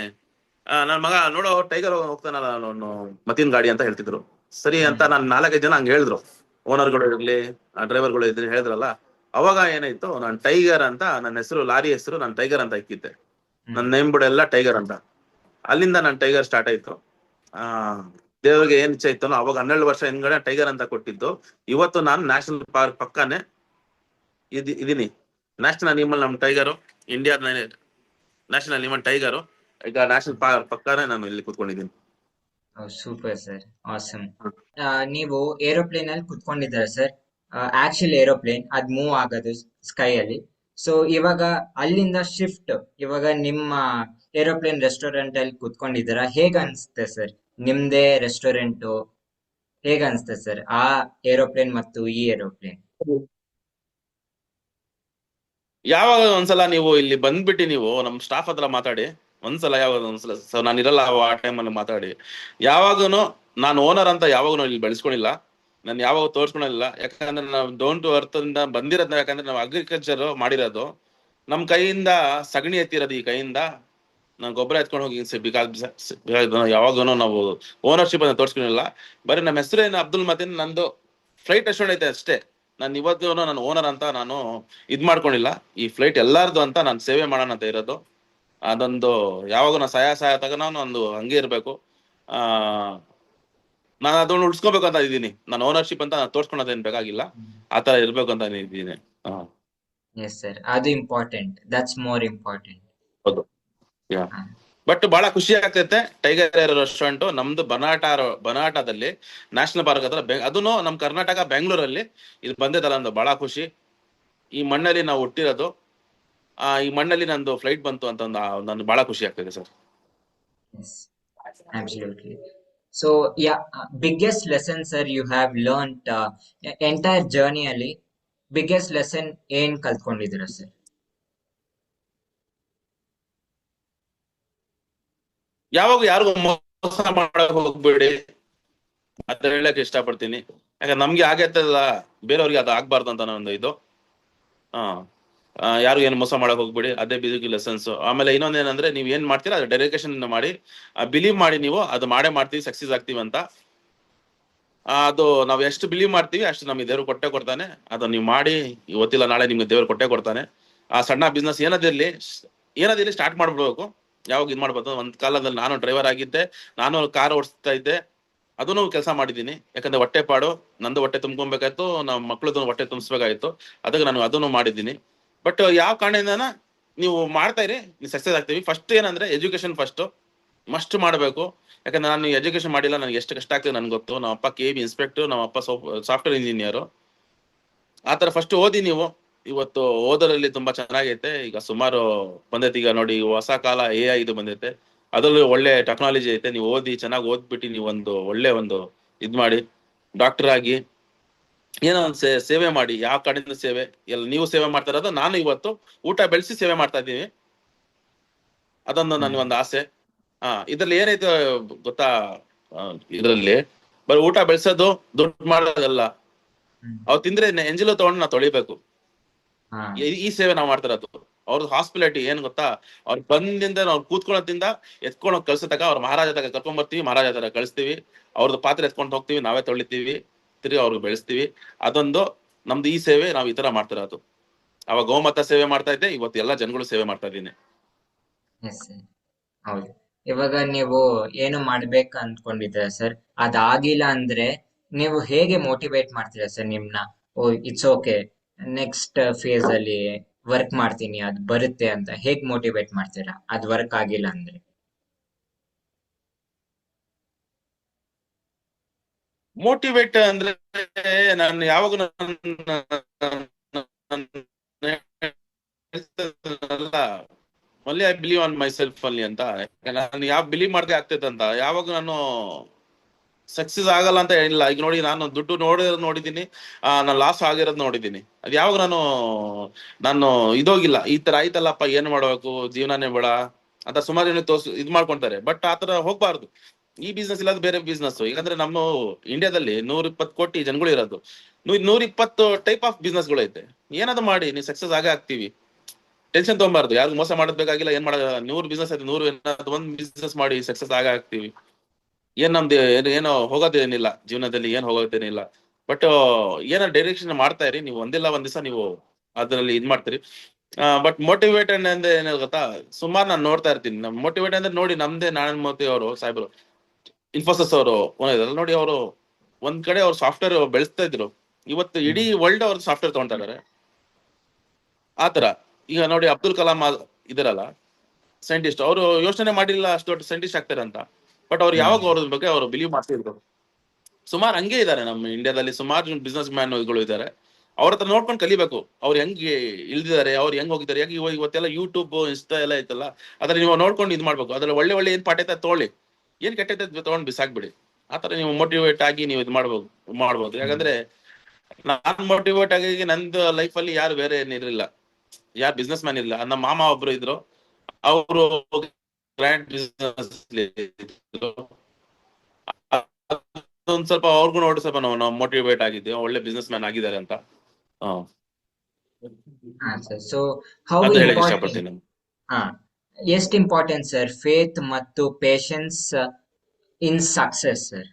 ನನ್ ಮಗ ನೋಡೋ ಟೈಗರ್ ಹೋಗ್ತಾನಲ್ಲ ಅವನು ಮತ್ತಿನ ಗಾಡಿ ಅಂತ ಹೇಳ್ತಿದ್ರು. ಸರಿ ಅಂತ ನಾನು 4-5 ಜನ ಹಂಗ ಹೇಳಿದ್ರು, ಓನರ್ಗಳು ಇರ್ಲಿ ಡ್ರೈವರ್ಗಳು ಇದ್ರಿ ಹೇಳಿದ್ರಲ್ಲ. ಅವಾಗ ಏನಾಯ್ತು, ನಾನು ಟೈಗರ್ ಅಂತ ನನ್ನ ಹೆಸರು, ಲಾರಿ ಹೆಸರು ನಾನು ಟೈಗರ್ ಅಂತ ಇಕ್ಕಿದ್ದೆ. ನನ್ನ ನೇಮ್ ಬೋರ್ಡ್ ಎಲ್ಲ ಟೈಗರ್ ಅಂತ. ಅಲ್ಲಿಂದ ನಾನು ಟೈಗರ್ ಸ್ಟಾರ್ಟ್ ಆಯ್ತು. ದೇವ್ರಿಗೆ ಏನ್ ಇಚ್ಛೆ ಇತ್ತು ಅವಾಗ 12 ವರ್ಷ ಹಿಂದ್ಗಡೆ ಟೈಗರ್ ಅಂತ ಕೊಟ್ಟಿದ್ದು. ಇವತ್ತು ನಾನು ನ್ಯಾಷನಲ್ ಪಾರ್ಕ್ ಪಕ್ಕಾನೆ ಇದೀನಿ. ನ್ಯಾಷನಲ್ ಅನಿಮಲ್ ನಮ್ tiger, India national animal tiger. ಈಗ ನ್ಯಾಷನಲ್ ಪಾರ್ಕ್ ಪಕ್ಕಾನೆ ನಾನು ಇಲ್ಲಿ ಕುತ್ಕೊಂಡಿದ್ದೀನಿ. Super sir, awesome. ನೀವು ಏರೋಪ್ಲೇನ್ ಅಲ್ಲಿ ಕುತ್ಕೊಂಡಿದ್ದೀರಾ ಸರ್. ಆಕ್ಚುಲಿ ಏರೋಪ್ಲೇನ್ ಅದ್ ಮೂವ್ ಆಗೋದು ಸ್ಕೈ ಅಲ್ಲಿ. ಸೊ ಇವಾಗ ಅಲ್ಲಿಂದ ಶಿಫ್ಟ್, ಇವಾಗ ನಿಮ್ಮ ಏರೋಪ್ಲೇನ್ ರೆಸ್ಟೋರೆಂಟ್ ಅಲ್ಲಿ ಕುತ್ಕೊಂಡಿದ್ದೀರಾ. ಹೇಗ ಅನ್ಸುತ್ತೆ ಸರ್ ನಿಮ್ದೇ ರೆಸ್ಟೋರೆಂಟ್? ಹೇಗ ಅನ್ಸುತ್ತೆ ಸರ್ ಆ ಏರೋಪ್ಲೇನ್ ಮತ್ತು ಈ ಏರೋಪ್ಲೇನ್? ಯಾವಾಗ ಒಂದ್ಸಲ ನೀವು ಇಲ್ಲಿ ಬಂದ್ಬಿಟ್ಟು ನೀವು ನಮ್ ಸ್ಟಾಫ್ ಹತ್ರ ಮಾತಾಡಿ, ಒಂದ್ಸಲ ನಾನು ಇರಲ್ಲ ಆ ಟೈಮಲ್ಲಿ ಮಾತಾಡಿ. ಯಾವಾಗನು ನಾನು ಓನರ್ ಅಂತ ಯಾವಾಗೂ ಇಲ್ಲಿ ಬೆಳೆಸ್ಕೊಂಡಿಲ್ಲ, ನಾನು ಯಾವಾಗ ತೋರ್ಸ್ಕೊಳಿಲ್ಲ. ಯಾಕಂದ್ರೆ ನಾವು ಡೌನ್ ಟು ಅರ್ತ್ ಇಂದ ಬಂದಿರೋದು. ಯಾಕಂದ್ರೆ ನಾವು ಅಗ್ರಿಕಲ್ಚರ್ ಮಾಡಿರೋದು, ನಮ್ ಕೈಯಿಂದ ಸಗಣಿ ಎತ್ತಿರೋದು, ಈ ಕೈಯಿಂದ ನಾವು ಗೊಬ್ಬರ ಎತ್ಕೊಂಡು ಹೋಗಿ. ಯಾವಾಗೂ ನಾವು ಓನರ್ಶಿಪ್ ಅನ್ನ ತೋರ್ಸ್ಕೊಂಡಿಲ್ಲ. ಬರೀ ನಮ್ಮ ಹೆಸರೇನು ಅಬ್ದುಲ್ ಮತೀನ್, ನಂದು ಫ್ಲೈಟ್ ರೆಸ್ಟೋರೆಂಟ್ ಐತೆ ಅಷ್ಟೇ. ನಾನು ಇವತ್ತು ನಾನು ಓನರ್ ಅಂತ ನಾನು ಇದ್ ಮಾಡ್ಕೊಂಡಿಲ್ಲ. ಈ ಫ್ಲೈಟ್ ಎಲ್ಲಾರ್ದು ಅಂತ ನಾನು ಸೇವೆ ಮಾಡೋಣ ಅಂತ ಇರೋದು. ಅದೊಂದು ಯಾವಾಗ ನಾ ಸಹಾಯ ತಗೋಣ ಒಂದು ಹಂಗೆ ಇರ್ಬೇಕು. ನಾನು ಅದನ್ನ ಉಳ್ಸ್ಕೋಬೇಕು ಅಂತ ಇದ್ದೀನಿ. ನಾನು ಓನರ್ಶಿಪ್ ಅಂತ ನಾನು ತೋರ್ಸ್ಕೊಳೋದೇನ್ ಬೇಕಾಗಿಲ್ಲ, ಆತರ ಇರ್ಬೇಕು ಅಂತ ಇದ್ದೀನಿ. ಎಸ್ ಸರ್, ಅದು ಇಂಪಾರ್ಟೆಂಟ್. That's more important. ಹೌದು. ಬಟ್ ಬಹಳ ಖುಷಿ ಆಗ್ತೈತೆ. ಟೈಗರ್ ಏರೋ ರೆಸ್ಟೋರೆಂಟ್ ನಮ್ದು ಬನಾಟದಲ್ಲಿ ನ್ಯಾಷನಲ್ ಪಾರ್ಕ್ ಹತ್ರ, ಅದನ್ನು ನಮ್ ಕರ್ನಾಟಕ ಬೆಂಗಳೂರಲ್ಲಿ ಇದು ಬಂದಿದ್ದಲ್ಲ ಅಂತ ಬಹಳ ಖುಷಿ. ಈ ಮಣ್ಣಲ್ಲಿ ನಾವು ಹುಟ್ಟಿರೋದು, ಈ ಮಣ್ಣಲ್ಲಿ ನಂದು ಫ್ಲೈಟ್ ಬಂತು ಅಂತ ನನ್ಗೆ ಬಹಳ ಖುಷಿ ಆಗ್ತದೆ sir. Absolutely. So yeah, biggest lesson sir you have learnt entire journey ಅಲ್ಲಿ biggest lesson ಏನ್ ಕಲ್ತ್ಕೊಂಡಿದ್ದೀರಾ ಸರ್? ಯಾವಾಗ ಯಾರಿಗೂ ಮೋಸ ಮಾಡಕ್ ಹೋಗ್ಬೇಡಿ, ಅದ್ರ ಹೇಳಕ್ ಇಷ್ಟಪಡ್ತೀನಿ. ಯಾಕಂದ್ರೆ ನಮ್ಗೆ ಆಗೈತಲ್ಲ, ಬೇರೆಯವ್ರಿಗೆ ಅದು ಆಗ್ಬಾರ್ದು ಅಂತ ಒಂದು ಇದು. ಯಾರು ಏನು ಮೋಸ ಮಾಡಕ್ ಹೋಗ್ಬೇಡಿ, ಅದೇ ಬಿಗ್ ಲೆಸನ್ಸ್. ಆಮೇಲೆ ಇನ್ನೊಂದೇನಂದ್ರೆ, ನೀವ್ ಏನ್ ಮಾಡ್ತೀರಾ ಅದು ಡೆಡಿಕೇಶನ್ ಮಾಡಿ, ಬಿಲೀವ್ ಮಾಡಿ. ನೀವು ಅದು ಮಾಡೇ ಮಾಡ್ತೀವಿ, ಸಕ್ಸಸ್ ಆಗ್ತೀವಿ ಅಂತ. ಅದು ನಾವ್ ಎಷ್ಟು ಬಿಲೀವ್ ಮಾಡ್ತೀವಿ ಅಷ್ಟು ನಮ್ಗೆ ದೇವ್ರು ಕೊಟ್ಟೆ ಕೊಡ್ತಾನೆ. ಅದು ನೀವು ಮಾಡಿ, ಇವತ್ತಿಲ್ಲ ನಾಳೆ ನಿಮ್ಗೆ ದೇವ್ರು ಕೊಟ್ಟೆ ಕೊಡ್ತಾನೆ. ಆ ಸಣ್ಣ ಬಿಸ್ನೆಸ್ ಏನದಿರ್ಲಿ ಸ್ಟಾರ್ಟ್ ಮಾಡ್ಬಿಡ್ಬೇಕು. ಯಾವಾಗ ಇದ್ ಮಾಡ್ಬೋದು. ಒಂದ್ ಕಾಲದಲ್ಲಿ ನಾನು ಡ್ರೈವರ್ ಆಗಿದ್ದೆ, ನಾನು ಕಾರ್ ಓಡಿಸ್ತಾ ಇದ್ದೆ, ಅದನ್ನು ಕೆಲಸ ಮಾಡಿದ್ದೀನಿ. ಯಾಕಂದ್ರೆ ಹೊಟ್ಟೆ ಪಾಡು, ನಂದು ಹೊಟ್ಟೆ ತುಂಬ್ಕೊಬೇಕಾಯ್ತು, ನಮ್ಮ ಮಕ್ಳದ್ದು ಹೊಟ್ಟೆ ತುಂಬಿಸ್ಬೇಕಾಯ್ತು. ಅದಕ್ಕೆ ನಾನು ಅದನ್ನು ಮಾಡಿದ್ದೀನಿ. ಬಟ್ ಯಾವ ಕಾರಣದಿಂದ ನೀವು ಮಾಡ್ತಾ ಇರಿ, ನೀವು ಸಕ್ಸಸ್ ಆಗ್ತೀವಿ. ಫಸ್ಟ್ ಏನಂದ್ರೆ ಎಜುಕೇಶನ್ ಮಸ್ಟ್ ಮಾಡಬೇಕು. ಯಾಕಂದ್ರೆ ನಾನು ಎಜುಕೇಶನ್ ಮಾಡಿಲ್ಲ, ನನಗೆ ಎಷ್ಟು ಕಷ್ಟ ಆಗ್ತದೆ ನನ್ಗೆ ಗೊತ್ತು. ನಮ್ಮ ಅಪ್ಪ KB ಇನ್ಸ್ಪೆಕ್ಟರ್, ನಮ್ಮ ಅಪ್ಪ ಸಾಫ್ಟ್ವೇರ್ ಇಂಜಿನಿಯರ್. ಆತರ ಫಸ್ಟ್ ಓದಿ ನೀವು. ಇವತ್ತು ಓದೋದ್ರಲ್ಲಿ ತುಂಬಾ ಚೆನ್ನಾಗೈತೆ. ಈಗ ಸುಮಾರು ಬಂದೈತೆ. ಈಗ ನೋಡಿ, ಹೊಸ ಕಾಲ AI ಇದು ಬಂದೈತೆ, ಅದ್ರಲ್ಲೂ ಒಳ್ಳೆ ಟೆಕ್ನಾಲಜಿ ಐತೆ. ನೀವು ಓದಿ, ಚೆನ್ನಾಗಿ ಓದ್ಬಿಟ್ಟು ನೀವು ಒಂದು ಒಳ್ಳೆ ಇದ್ ಮಾಡಿ, ಡಾಕ್ಟರ್ ಆಗಿ ಏನೋ ಒಂದು ಸೇವೆ ಮಾಡಿ, ಯಾವ ಕಡೆಯಿಂದ ಸೇವೆ, ಎಲ್ಲ ನೀವು ಸೇವೆ ಮಾಡ್ತಾ ಇರೋದು, ನಾನು ಇವತ್ತು ಊಟ ಬೆಳೆಸಿ ಸೇವೆ ಮಾಡ್ತಾ ಇದ್ದೀನಿ. ಅದೊಂದು ನನ್ಗೊಂದು ಆಸೆ. ಇದ್ರಲ್ಲಿ ಏನೈತೆ ಗೊತ್ತಾ, ಇದ್ರಲ್ಲಿ ಬರೀ ಊಟ ಬೆಳೆಸೋದು, ದುಡ್ಡು ಮಾಡೋದಲ್ಲ. ಅವ್ ತಿಂದ್ರೆ ಎಂಜಿಲು ತಗೊಂಡು ನಾವು ತೊಳಿಬೇಕು. ಈ ಸೇವೆ ನಾವು ಮಾಡ್ತಾ ಇರೋದು. ಅವ್ರದ್ದು ಹಾಸ್ಪಿಟಾಲಿಟಿ ಏನ್ ಗೊತ್ತಾ, ಅವ್ರ ಬಂದಿಂದ ಅವ್ರು ಕೂತ್ಕೊಳ್ಳೋದ್ರಿಂದ ಎತ್ಕೊಂಡು ಹೋಗಿ ಕಳ್ಸತಕ, ಅವ್ರ ಮಹಾರಾಜ ತಗ ಕರ್ಕೊಂಡ್ ಬರ್ತೀವಿ, ಮಹಾರಾಜ ತರ ಕಳಿಸ್ತೀವಿ. ಅವ್ರದ್ದು ಪಾತ್ರೆ ಎತ್ಕೊಂಡು ಹೋಗ್ತೀವಿ, ನಾವೇ ತೊಳಿತೀವಿ, ತಿರ್ಗಿ ಅವ್ರಿಗೆ ಬೆಳೆಸ್ತೀವಿ. ಅದೊಂದು ನಮ್ದು ಈ ಸೇವೆ, ನಾವು ಈ ತರ ಮಾಡ್ತಿರೋದು. ಅವಾಗ ಗೋಮಾತಾ ಸೇವೆ ಮಾಡ್ತಾ ಇದ್ದೆ, ಇವತ್ತು ಎಲ್ಲಾ ಜನಗಳು ಸೇವೆ ಮಾಡ್ತಾ ಇದ್ದೀನಿ. ಹೌದು. ಇವಾಗ ನೀವು ಏನು ಮಾಡ್ಬೇಕು ಅಂದ್ಕೊಂಡಿದ್ದೀರಾ ಸರ್, ಅದಾಗಿಲ್ಲ ಅಂದ್ರೆ ನೀವು ಹೇಗೆ ಮೋಟಿವೇಟ್ ಮಾಡ್ತೀರಾ ಸರ್ ನಿಮ್ನ? ಓ, ಇಟ್ಸ್ ಓಕೆ, ನೆಕ್ಸ್ಟ್ ಫೇಸ್ ಅಲ್ಲಿ ವರ್ಕ್ ಮಾಡ್ತೀನಿ, ಅದು ಬರುತ್ತೆ ಅಂತ ಹೇಗ್ ಮೋಟಿವೇಟ್ ಮಾಡ್ತೀರಾ ಅದ್ ವರ್ಕ್ ಆಗಿಲ್ಲ ಅಂದ್ರೆ? ಮೋಟಿವೇಟ್ ಅಂದ್ರೆ ನಾನು ಯಾವಾಗ only I believe on my self ಅಲ್ಲಿ ಅಂತ. ನಾನು ಯಾವ ಬಿಲೀವ್ ಮಾಡ್ದೆ ಆಗ್ತೈತೆ ಅಂತ. ಯಾವಾಗ ನಾನು ಸಕ್ಸಸ್ ಆಗಲ್ಲ ಅಂತ ಹೇಳಿಲ್ಲ. ಈಗ ನೋಡಿ, ನಾನು ದುಡ್ಡು ನೋಡಿದೀನಿ, ನಾನು ಲಾಸ್ ಆಗಿರೋದು ನೋಡಿದೀನಿ. ಅದ್ ಯಾವಾಗ ನಾನು ಇದೋಗಿಲ್ಲ, ಈ ತರ ಆಯ್ತಲ್ಲಪ್ಪ, ಏನ್ ಮಾಡ್ಬೇಕು, ಜೀವನನೇ ಬೇಡ ಅಂತ ಸುಮಾರು ಜನ ಇದ್ ಮಾಡ್ಕೊಂತಾರೆ. ಬಟ್ ಆತರ ಹೋಗ್ಬಾರ್ದು. ಈ ಬಿಸ್ನೆಸ್ ಇಲ್ಲದ ಬೇರೆ ಬಿಸ್ನೆಸ್. ಈಗಂದ್ರೆ ನಮ್ಮ ಇಂಡಿಯಾದಲ್ಲಿ 120 ಕೋಟಿ ಜನಗಳು ಇರೋದು, 120 ಟೈಪ್ ಆಫ್ ಬಿಸ್ನೆಸ್ ಗಳು ಐತೆ. ಏನಾದ್ರು ಮಾಡಿ ನೀವು ಸಕ್ಸಸ್ ಆಗೇ ಆಗ್ತೀವಿ. ಟೆನ್ಷನ್ ತಗೊಂಬಾರ್ದು, ಯಾರಿಗೂ ಮೋಸ ಮಾಡೋದ್ ಬೇಕಾಗಿಲ್ಲ. ಏನ್ ಮಾಡ 100 ಬಿಸ್ನೆಸ್ ಐತೆ, 100 ಏನಾದ್ರು ಒಂದ್ ಬಿಸ್ನೆಸ್ ಮಾಡಿ ಸಕ್ಸಸ್ ಆಗೇ ಆಗ್ತೀವಿ. ಏನ್ ನಮ್ದು ಏನೋ ಹೋಗೋದೇನಿಲ್ಲ ಜೀವನದಲ್ಲಿ, ಏನ್ ಹೋಗೋದೇನಿಲ್ಲ. ಬಟ್ ಏನೋ ಡೈರೆಕ್ಷನ್ ಮಾಡ್ತಾ ಇರಿ ನೀವು, ಒಂದಿಲ್ಲ ಒಂದ್ ದಿವಸ ನೀವು ಅದ್ರಲ್ಲಿ ಇದ್ ಮಾಡ್ತೀರಿ. ಬಟ್ ಮೋಟಿವೇಟೆಡ್ ಅಂದ್ರೆ ಏನ ಗೊತ್ತಾ, ಸುಮಾರು ನಾನು ನೋಡ್ತಾ ಇರ್ತೀನಿ. ಮೋಟಿವೇಟ್ ಅಂದ್ರೆ ನೋಡಿ, ನಮ್ದೇ ನಾರಾಯಣ ಮೂರ್ತಿ ಅವರು ಸಾಹೇಬರು, ಇನ್ಫೋಸಿಸ್ ಅವರು ನೋಡಿ, ಅವರು ಒಂದ್ ಕಡೆ ಅವ್ರು ಸಾಫ್ಟ್ವೇರ್ ಬೆಳೆಸ್ತಾ ಇದ್ರು. ಇವತ್ತು ಇಡೀ ವರ್ಲ್ಡ್ ಅವ್ರ ಸಾಫ್ಟ್ವೇರ್ ತಗೊಂತಾ ಇದಾರೆ. ಆತರ ಈಗ ನೋಡಿ, ಅಬ್ದುಲ್ ಕಲಾಂ ಇದಾರಲ್ಲ ಸೈಂಟಿಸ್ಟ್, ಅವರು ಯೋಚನೆ ಮಾಡಿಲ್ಲ ಅಷ್ಟು ದೊಡ್ಡ ಸೈಂಟಿಸ್ಟ್ ಆಗ್ತಾರೆ ಅಂತ. ಬಟ್ ಅವ್ರು ಯಾವಾಗ ಅವ್ರ ಬಗ್ಗೆ ಅವರು ಬಿಲೀವ್ ಮಾಡ್ತಿದ್ರು. ಸುಮಾರು ಹಂಗೆ ಇದಾರೆ ನಮ್ಮ ಇಂಡಿಯಾದಲ್ಲಿ, ಸುಮಾರು ಬಿಸ್ನೆಸ್ ಮ್ಯಾನ್ಗಳು ಇದಾರೆ. ಅವ್ರ ಹತ್ರ ನೋಡ್ಕೊಂಡು ಕಲಿಬೇಕು. ಅವ್ರು ಹೆಂಗ್ ಇಳ್ದಿದ್ದಾರೆ, ಅವ್ರು ಹೆಂಗ್ ಹೋಗಿದ್ದಾರೆ. ಯಾಕೆ ಇವತ್ತೆಲ್ಲ ಯೂಟ್ಯೂಬ್, ಇನ್ಸ್ಟಾ ಎಲ್ಲ ಐತಲ್ಲ, ಅದ್ರ ನೀವು ನೋಡ್ಕೊಂಡು ಇದ್ ಮಾಡ್ಬೇಕು. ಅದ್ರಲ್ಲಿ ಒಳ್ಳೆ ಒಳ್ಳೆ ಏನ್ ಪಾಠ ಐತೆ ತಗೊಳ್ಳಿ, ಏನ್ ಕೆಟ್ಟೈತೆ ತಗೊಂಡ್ ಬಿಸಾಕ್ಬಿಡಿ. ಆತರ ನೀವು ಮೋಟಿವೇಟ್ ಆಗಿ ನೀವು ಇದ್ ಮಾಡ್ಬೋದು. ಯಾಕಂದ್ರೆ ನಾನ್ ಮೋಟಿವೇಟ್ ಆಗಿ ನಂದು ಲೈಫ್ ಅಲ್ಲಿ ಯಾರು ಬೇರೆ ಏನಿರ್ಲಿಲ್ಲ, ಯಾರು ಬಿಸ್ನೆಸ್ ಮ್ಯಾನ್ ಇಲ್ಲ. ನಮ್ಮ ಮಾಮ ಒಬ್ರು ಇದ್ರು, ಅವರು ಗ್ರ್ಯಾಂಡ್ ಬಿಸ್ನೆಸ್ ಒಂದ್ ಸ್ವಲ್ಪ ಅವ್ರಿಗೂ ನೋಡಿ ಸ್ವಲ್ಪ ನಾವು ಮೋಟಿವೇಟ್ ಆಗಿದ್ದೀವಿ, ಒಳ್ಳೆ ಬಿಸ್ನೆಸ್ ಮ್ಯಾನ್ ಆಗಿದ್ದಾರೆ ಅಂತ. ಸೊ ಹೌ ಅಂತ ಹೇಳಕ್ ಇಂಪಾರ್ಟೆಂಟ್, ಇಷ್ಟಪಡ್ತೀನಿ. ಎಷ್ಟು ಇಂಪಾರ್ಟೆಂಟ್ ಸರ್ ಫೇತ್ ಮತ್ತು patience in success sir?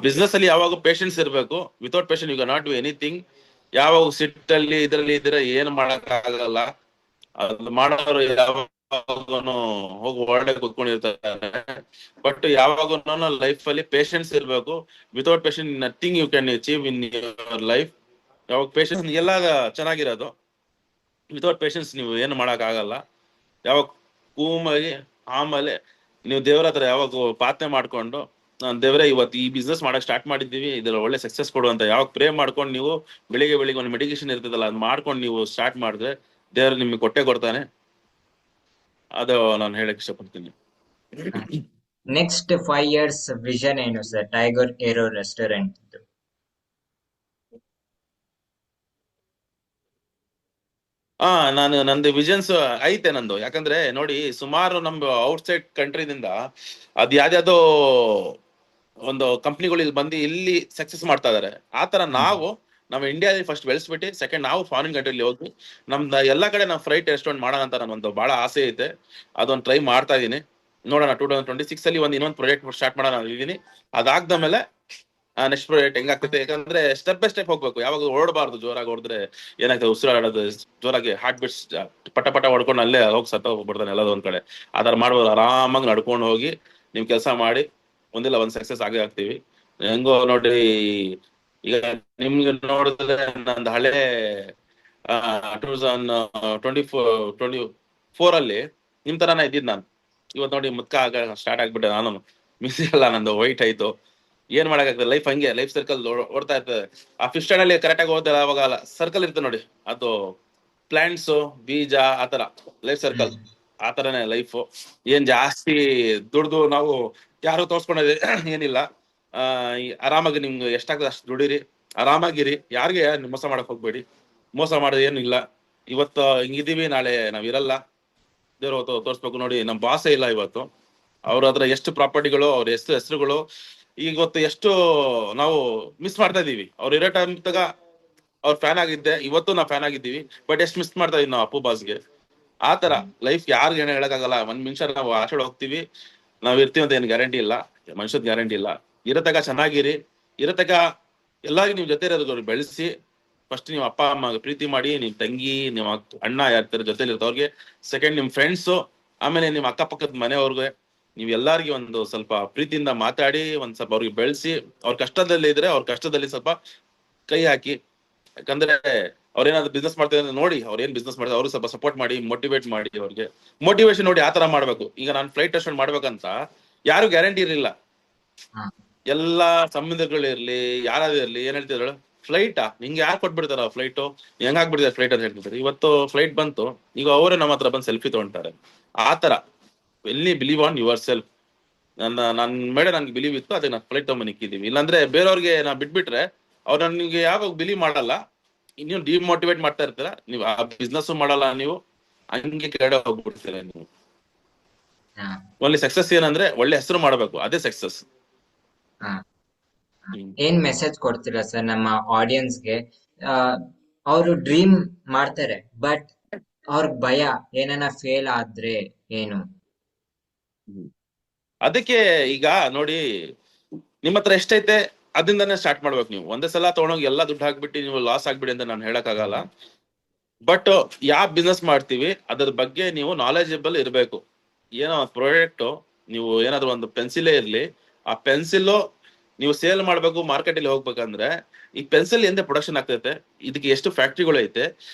Business ಅಲ್ಲಿ ಯಾವಾಗ ಪೇಷನ್ಸ್ ಇರ್ಬೇಕು. Without patience you can not do anything. ಯಾವಾಗ ಸಿಟ್ಟಲ್ಲಿ ಇದ್ರಲ್ಲಿ ಇದ್ರೆ ಏನು ಮಾಡಕ್ ಆಗಲ್ಲ. ಅದು ಮಾಡೋರು ಯಾವಾಗನು ಹೋಗಿ ಹೊರಡೆ ಕೂತ್ಕೊಂಡಿರ್ತಾರೆ. ಬಟ್ ಯಾವಾಗ ಲೈಫ್ ಅಲ್ಲಿ ಪೇಷನ್ಸ್ ಇರ್ಬೇಕು. Without patience nothing you can achieve in your life. ಯಾವಾಗ ಪೇಷನ್ಸ್ ಎಲ್ಲ ಚೆನ್ನಾಗಿರೋದು, ವಿತೌಟ್ ಪೇಷನ್ಸ್ ನೀವು ಏನು ಮಾಡಕ್ ಆಗಲ್ಲ. ಯಾವಾಗ ಕೂಮಾಗಿ ಆಮೇಲೆ ನೀವು ದೇವ್ರ ಹತ್ರ ಯಾವಾಗ ಪ್ರಾರ್ಥನೆ ಮಾಡ್ಕೊಂಡು, ದೇವ್ರೆ ಇವತ್ತು ಈ ಬಿಸ್ನೆಸ್ ಮಾಡಕ್ ಸ್ಟಾರ್ಟ್ ಮಾಡಿದ್ದೀವಿ, ಇದ್ರ ಒಳ್ಳೆ ಸಕ್ಸಸ್ ಕೊಡು ಅಂತ ಯಾವಾಗ ಪ್ರೇ ಮಾಡ್ಕೊಂಡು ನೀವು ಬೆಳಿಗ್ಗೆ ಒಂದು ಮೆಡಿಕೇಶನ್ ಇರ್ತದಲ್ಲ, ಅದ್ ಮಾಡ್ಕೊಂಡು ನೀವು ಸ್ಟಾರ್ಟ್ ಮಾಡಿದ್ರೆ ದೇವ್ರು ನಿಮ್ಗೆ ಕೊಡ್ತಾನೆ. ಅದು ನಾನು ಹೇಳಕ್ ಇಷ್ಟಪಡ್ತೀನಿ. ನೆಕ್ಸ್ಟ್ 5 years ವಿಷನ್ ಏನು ಸರ್ ಟೈಗರ್ ಏರೋ ರೆಸ್ಟೋರೆಂಟ್? ನಂದು ವಿಷನ್ಸ್ ಐತೆ ನಂದು. ಯಾಕಂದ್ರೆ ನೋಡಿ, ಸುಮಾರು ನಮ್ದು ಔಟ್ಸೈಡ್ ಕಂಟ್ರಿದಿಂದ ಅದ್ ಯಾವ್ದಾವ್ದೋ ಒಂದು ಕಂಪ್ನಿಗಳು ಇಲ್ಲಿ ಬಂದು ಇಲ್ಲಿ ಸಕ್ಸಸ್ ಮಾಡ್ತಾ ಇದಾರೆ. ಆತರ ನಾವು ನಮ್ಮ ಇಂಡಿಯಾದಲ್ಲಿ ಫಸ್ಟ್ ಬೆಳೆಸ್ಬಿಟ್ಟು, ಸೆಕೆಂಡ್ ನಾವು ಫಾರಿನ್ ಕಂಟ್ರಿಲಿ ಹೋಗಿ ನಮ್ದು ಎಲ್ಲಾ ಕಡೆ ನಾವು ಫ್ರೈಟ್ ರೆಸ್ಟೋರೆಂಟ್ ಮಾಡೋಣ ಅಂತ ನನ್ನೊಂದು ಬಹಳ ಆಸೆ ಐತೆ. ಅದೊಂದು ಟ್ರೈ ಮಾಡ್ತಾ ಇದೀನಿ. ನೋಡೋಣ 2026 ಅಲ್ಲಿ ಇನ್ನೊಂದು ಪ್ರಾಜೆಕ್ಟ್ ಸ್ಟಾರ್ಟ್ ಮಾಡೋಣ ಇದೀನಿ. ಅದಾಗ್ದ ಮೇಲೆ ನೆಕ್ಸ್ಟ್ ಪ್ರಾಜೆಕ್ಟ್ ಹೆಂಗಾಗ್ತೈತೆ. ಯಾಕಂದ್ರೆ ಸ್ಟೆಪ್ ಬೈ ಸ್ಟೆಪ್ ಹೋಗ್ಬೇಕು. ಯಾವಾಗ ಓಡಬಾರ್ದು, ಜೋರಾಗಿ ಹೊಡೆದ್ರೆ ಏನಾಗ್ತದೆ, ಉಸಿರಾಡೋದು ಜೋರಾಗಿ ಹಾರ್ಟ್ ಬೀಟ್ಸ್ ಪಟ ಪಟ ಹೊಡ್ಕೊಂಡು ಅಲ್ಲೇ ಹೋಗಿ ಸತ್ತ ಹೋಗ್ಬಿಡ್ತಾನೆ ಎಲ್ಲದೋ ಒಂದ್ ಕಡೆ. ಆತರ ಮಾಡ್ಬೋದು. ಆರಾಮಾಗಿ ನಡ್ಕೊಂಡು ಹೋಗಿ ನಿಮ್ ಕೆಲಸ ಮಾಡಿ ಒಂದಿಲ್ಲ ಒಂದ್ ಸಕ್ಸಸ್ ಆಗೇ ಆಗ್ತೀವಿ. ಹೆಂಗೋ ನೋಡಿ, ಈಗ ನಿಮ್ಗೆ ನೋಡಿದ್ರೆ ನಂದು ಹಳೆ 2024 ಅಲ್ಲಿ ನಿಮ್ ತರಾನ ಇದ್ದಿದ್ ನಾನು. ಇವತ್ತು ನೋಡಿ ಮುದ್ಕ ಆಗ ಸ್ಟಾರ್ಟ್ ಆಗ್ಬಿಟ್ಟೆ. ನಾನು ಮಿಸ್ ಇಲ್ಲ, ನಂದು ವೈಟ್ ಆಯ್ತು. ಏನ್ ಮಾಡಕ್ಕಾಗ್ತದೆ, ಲೈಫ್ ಹಂಗೆ, ಲೈಫ್ ಸರ್ಕಲ್ ಓಡ್ತಾ ಇರ್ತದೆ. ಆ ಫಿಶ್ ಅಲ್ಲಿ ಕರೆಕ್ಟ್ ಆಗಿ ಹೋದ್ರೆ ಅವಾಗ ಸರ್ಕಲ್ ಇರ್ತದೆ ನೋಡಿ, ಅದು ಪ್ಲಾಂಟ್ಸ್, ಬೀಜ, ಆತರ ಲೈಫ್ ಸರ್ಕಲ್. ಆತರನೇ ಲೈಫ್. ಏನ್ ಜಾಸ್ತಿ ದುಡ್ದು ನಾವು ಯಾರು ತೋರ್ಸ್ಕೊಂಡೋದು ಏನಿಲ್ಲ. ಆರಾಮಾಗಿ ನಿಮ್ಗೆ ಎಷ್ಟಾಗ್ತದೆ ಅಷ್ಟು ದುಡೀರಿ, ಆರಾಮಾಗಿರಿ, ಯಾರಿಗೆ ಮೋಸ ಮಾಡಕ್ ಹೋಗ್ಬೇಡಿ. ಮೋಸ ಮಾಡೋದು ಏನಿಲ್ಲ. ಇವತ್ತು ಹಿಂಗಿದೀವಿ, ನಾಳೆ ನಾವ್ ಇರಲ್ಲ. ದೇವ್ರು ತೋರ್ಸ್ಬೇಕು. ನೋಡಿ, ನಮ್ ಬಾಸೇ ಇಲ್ಲ ಇವತ್ತು. ಅವ್ರ ಹತ್ರ ಎಷ್ಟು ಪ್ರಾಪರ್ಟಿಗಳು, ಅವ್ರ ಎಷ್ಟು ಹೆಸರುಗಳು, ಇವತ್ತು ಎಷ್ಟು ನಾವು ಮಿಸ್ ಮಾಡ್ತಾ ಇದೀವಿ. ಅವ್ರು ಇರೋ ಟೈಮ್ ತಗ ಅವ್ರ ಫ್ಯಾನ್ ಆಗಿದ್ದೆ, ಇವತ್ತು ನಾವ್ ಫ್ಯಾನ್ ಆಗಿದ್ದೀವಿ. ಬಟ್ ಎಷ್ಟು ಮಿಸ್ ಮಾಡ್ತಾ ಇದೀವಿ ನಾವು ಅಪ್ಪು ಬಾಸ್ಗೆ. ಆತರ ಲೈಫ್ ಯಾರಿಗ ಏನ ಹೇಳಕ್ಕಾಗಲ್ಲ. ಒಂದ್ ನಿಮಿಷ ನಾವು ಆಚೆ ಹೋಗ್ತೀವಿ, ನಾವ್ ಇರ್ತೀವಿ ಅಂತ ಏನ್ ಗ್ಯಾರಂಟಿ ಇಲ್ಲ. ಮನುಷ್ಯದ ಗ್ಯಾರಂಟಿ ಇಲ್ಲ. ಇರತಕ ಚೆನ್ನಾಗಿರಿ, ಇರತಕ ಎಲ್ಲಾರ್ಗು ನಿಮ್ ಜೊತೆ ಇರೋದು ಬೆಳೆಸಿ. ಫಸ್ಟ್ ನೀವು ಅಪ್ಪ ಅಮ್ಮ ಪ್ರೀತಿ ಮಾಡಿ, ನಿಮ್ ತಂಗಿ, ನಿಮ್ ಅಣ್ಣ ಯಾರ್ತಾರ ಜೊತೆಲಿ ಇರ್ತವ್ರಿಗೆ. ಸೆಕೆಂಡ್ ನಿಮ್ ಫ್ರೆಂಡ್ಸು, ಆಮೇಲೆ ನಿಮ್ ಅಕ್ಕಪಕ್ಕದ ಮನೆಯವ್ರಿಗೆ. ನೀವ್ ಎಲ್ಲಾರ್ಗಿ ಒಂದು ಸ್ವಲ್ಪ ಪ್ರೀತಿಯಿಂದ ಮಾತಾಡಿ, ಒಂದ್ ಸ್ವಲ್ಪ ಅವ್ರಿಗೆ ಬೆಳೆಸಿ. ಅವ್ರ ಕಷ್ಟದಲ್ಲಿ ಇದ್ರೆ ಅವ್ರ ಕಷ್ಟದಲ್ಲಿ ಸ್ವಲ್ಪ ಕೈ ಹಾಕಿ. ಯಾಕಂದ್ರೆ ಅವ್ರೇನಾದ್ರು ಬಿಸ್ನೆಸ್ ಮಾಡ್ತಾರೆ ನೋಡಿ, ಅವ್ರ ಏನ್ ಬಿಸ್ನೆಸ್ ಮಾಡ್ತಾರೆ ಅವ್ರು ಸ್ವಲ್ಪ ಸಪೋರ್ಟ್ ಮಾಡಿ, ಮೋಟಿವೇಟ್ ಮಾಡಿ. ಅವ್ರಿಗೆ ಮೋಟಿವೇಶನ್ ನೋಡಿ ಆತರ ಮಾಡ್ಬೇಕು. ಈಗ ನಾನು ಫ್ಲೈಟ್ ಟೆಸ್ಟ್ ಮಾಡ್ಬೇಕಂತ ಯಾರು ಗ್ಯಾರಂಟಿ ಇರಲಿಲ್ಲ. ಎಲ್ಲಾ ಸಂಬಂಧಗಳಿರ್ಲಿ, ಯಾರಾದ್ರೂ ಇರ್ಲಿ, ಏನ್ ಹೇಳ್ತಿದ್ರು, ಫ್ಲೈಟಾ ನಿಂಗೆ ಯಾರು ಕೊಟ್ಬಿಡ್ತಾರ ಫ್ಲೈಟ್, ಹೆಂಗ್ ಆಗ್ಬಿಡ್ತಾರೆ ಫ್ಲೈಟ್ ಅಂತ ಹೇಳ್ತಿದ್ರು. ಇವತ್ತು ಫ್ಲೈಟ್ ಬಂತು, ಈಗ ಅವರೇ ನಮ್ಮ ಹತ್ರ ಬಂದು ಸೆಲ್ಫಿ ತಗೊಂತಾರೆ. ಆತರ ಎಲ್ಲಿ ಬಿಲೀವ್ ಆನ್ ಯುವರ್ ಸೆಲ್ಫ್. ನನ್ ಮೇಲೆ ನನ್ಗೆ ಬಿಲೀವ್ ಇತ್ತು, ಅದಕ್ಕೆ ನಾನು ಫ್ಲೈಟ್ ತಗೊಂಡ್ ನಿಕ್ಕಿದೀವಿ. ಇಲ್ಲಾಂದ್ರೆ ಬೇರೆಯವ್ರಿಗೆ ನಾ ಬಿಟ್ಬಿಟ್ರೆ ಅವ್ರು ನನ್ಗೆ ಯಾವಾಗ ಬಿಲೀವ್ ಮಾಡಲ್ಲ. ನೀವು ಡಿಮೋಟಿವೇಟ್ ಮಾಡ್ತಾ ಇರ್ತೀರ, ನೀವು ಆ ಬಿಸ್ನೆಸ್ ಮಾಡಲ್ಲ, ನೀವು ಹಂಗೆ ಕೆಳಗಡೆ ಹೋಗ್ಬಿಡ್ತೀರ. ನೀವು ಒಳ್ಳೆ ಸಕ್ಸಸ್ ಏನಂದ್ರೆ ಒಳ್ಳೆ ಹೆಸರು ಮಾಡ್ಬೇಕು, ಅದೇ ಸಕ್ಸಸ್. ಏನ್ ಮೆಸೇಜ್ ಕೊಡ್ತೀರಾ ಸರ್ ನಮ್ಮ ಆಡಿಯನ್ಸ್ಗೆ? ಅವರು ಡ್ರೀಮ್ ಮಾಡ್ತಾರೆ, ಬಟ್ ಅವ್ರ ಭಯ ಏನಾನ ಫೇಲ್ ಆದ್ರೆ ಏನು? ಅದಕ್ಕೆ ಈಗ ನೋಡಿ, ನಿಮ್ಮ ಹತ್ರ ಎಷ್ಟೈತೆ ಅದರಿಂದಾನೇ ಸ್ಟಾರ್ಟ್ ಮಾಡ್ಬೇಕು. ನೀವು ಒಂದೇ ಸಲ ತಗೊಂಡೋಗಿ ಎಲ್ಲಾ ದುಡ್ಡು ಹಾಕ್ಬಿಟ್ಟು ನೀವು ಲಾಸ್ ಆಗ್ಬಿಡಿ ಅಂತ ನಾನು ಹೇಳಕ್ ಆಗಲ್ಲ. ಬಟ್ ಯಾವ ಬಿಸ್ನೆಸ್ ಮಾಡ್ತೀವಿ ಅದ್ರ ಬಗ್ಗೆ ನೀವು ನಾಲೆಜಬಲ್ ಇರಬೇಕು. ಏನೋ ಪ್ರಾಡಕ್ಟ್, ನೀವು ಏನಾದ್ರು ಒಂದು ಪೆನ್ಸಿಲೇ ಇರ್ಲಿ, ಆ ಪೆನ್ಸಿಲ್ ನೀವು ಸೇಲ್ ಮಾಡ್ಬೇಕು, ಮಾರ್ಕೆಟ್ ಅಲ್ಲಿ ಹೋಗ್ಬೇಕಂದ್ರೆ ಈ ಪೆನ್ಸಿಲ್ ಎಂದೇ ಪ್ರೊಡಕ್ಷನ್ ಆಗ್ತೈತೆ, ಇದಕ್ಕೆ ಎಷ್ಟು ಫ್ಯಾಕ್ಟ್ರಿಗಳು ಐತೆ,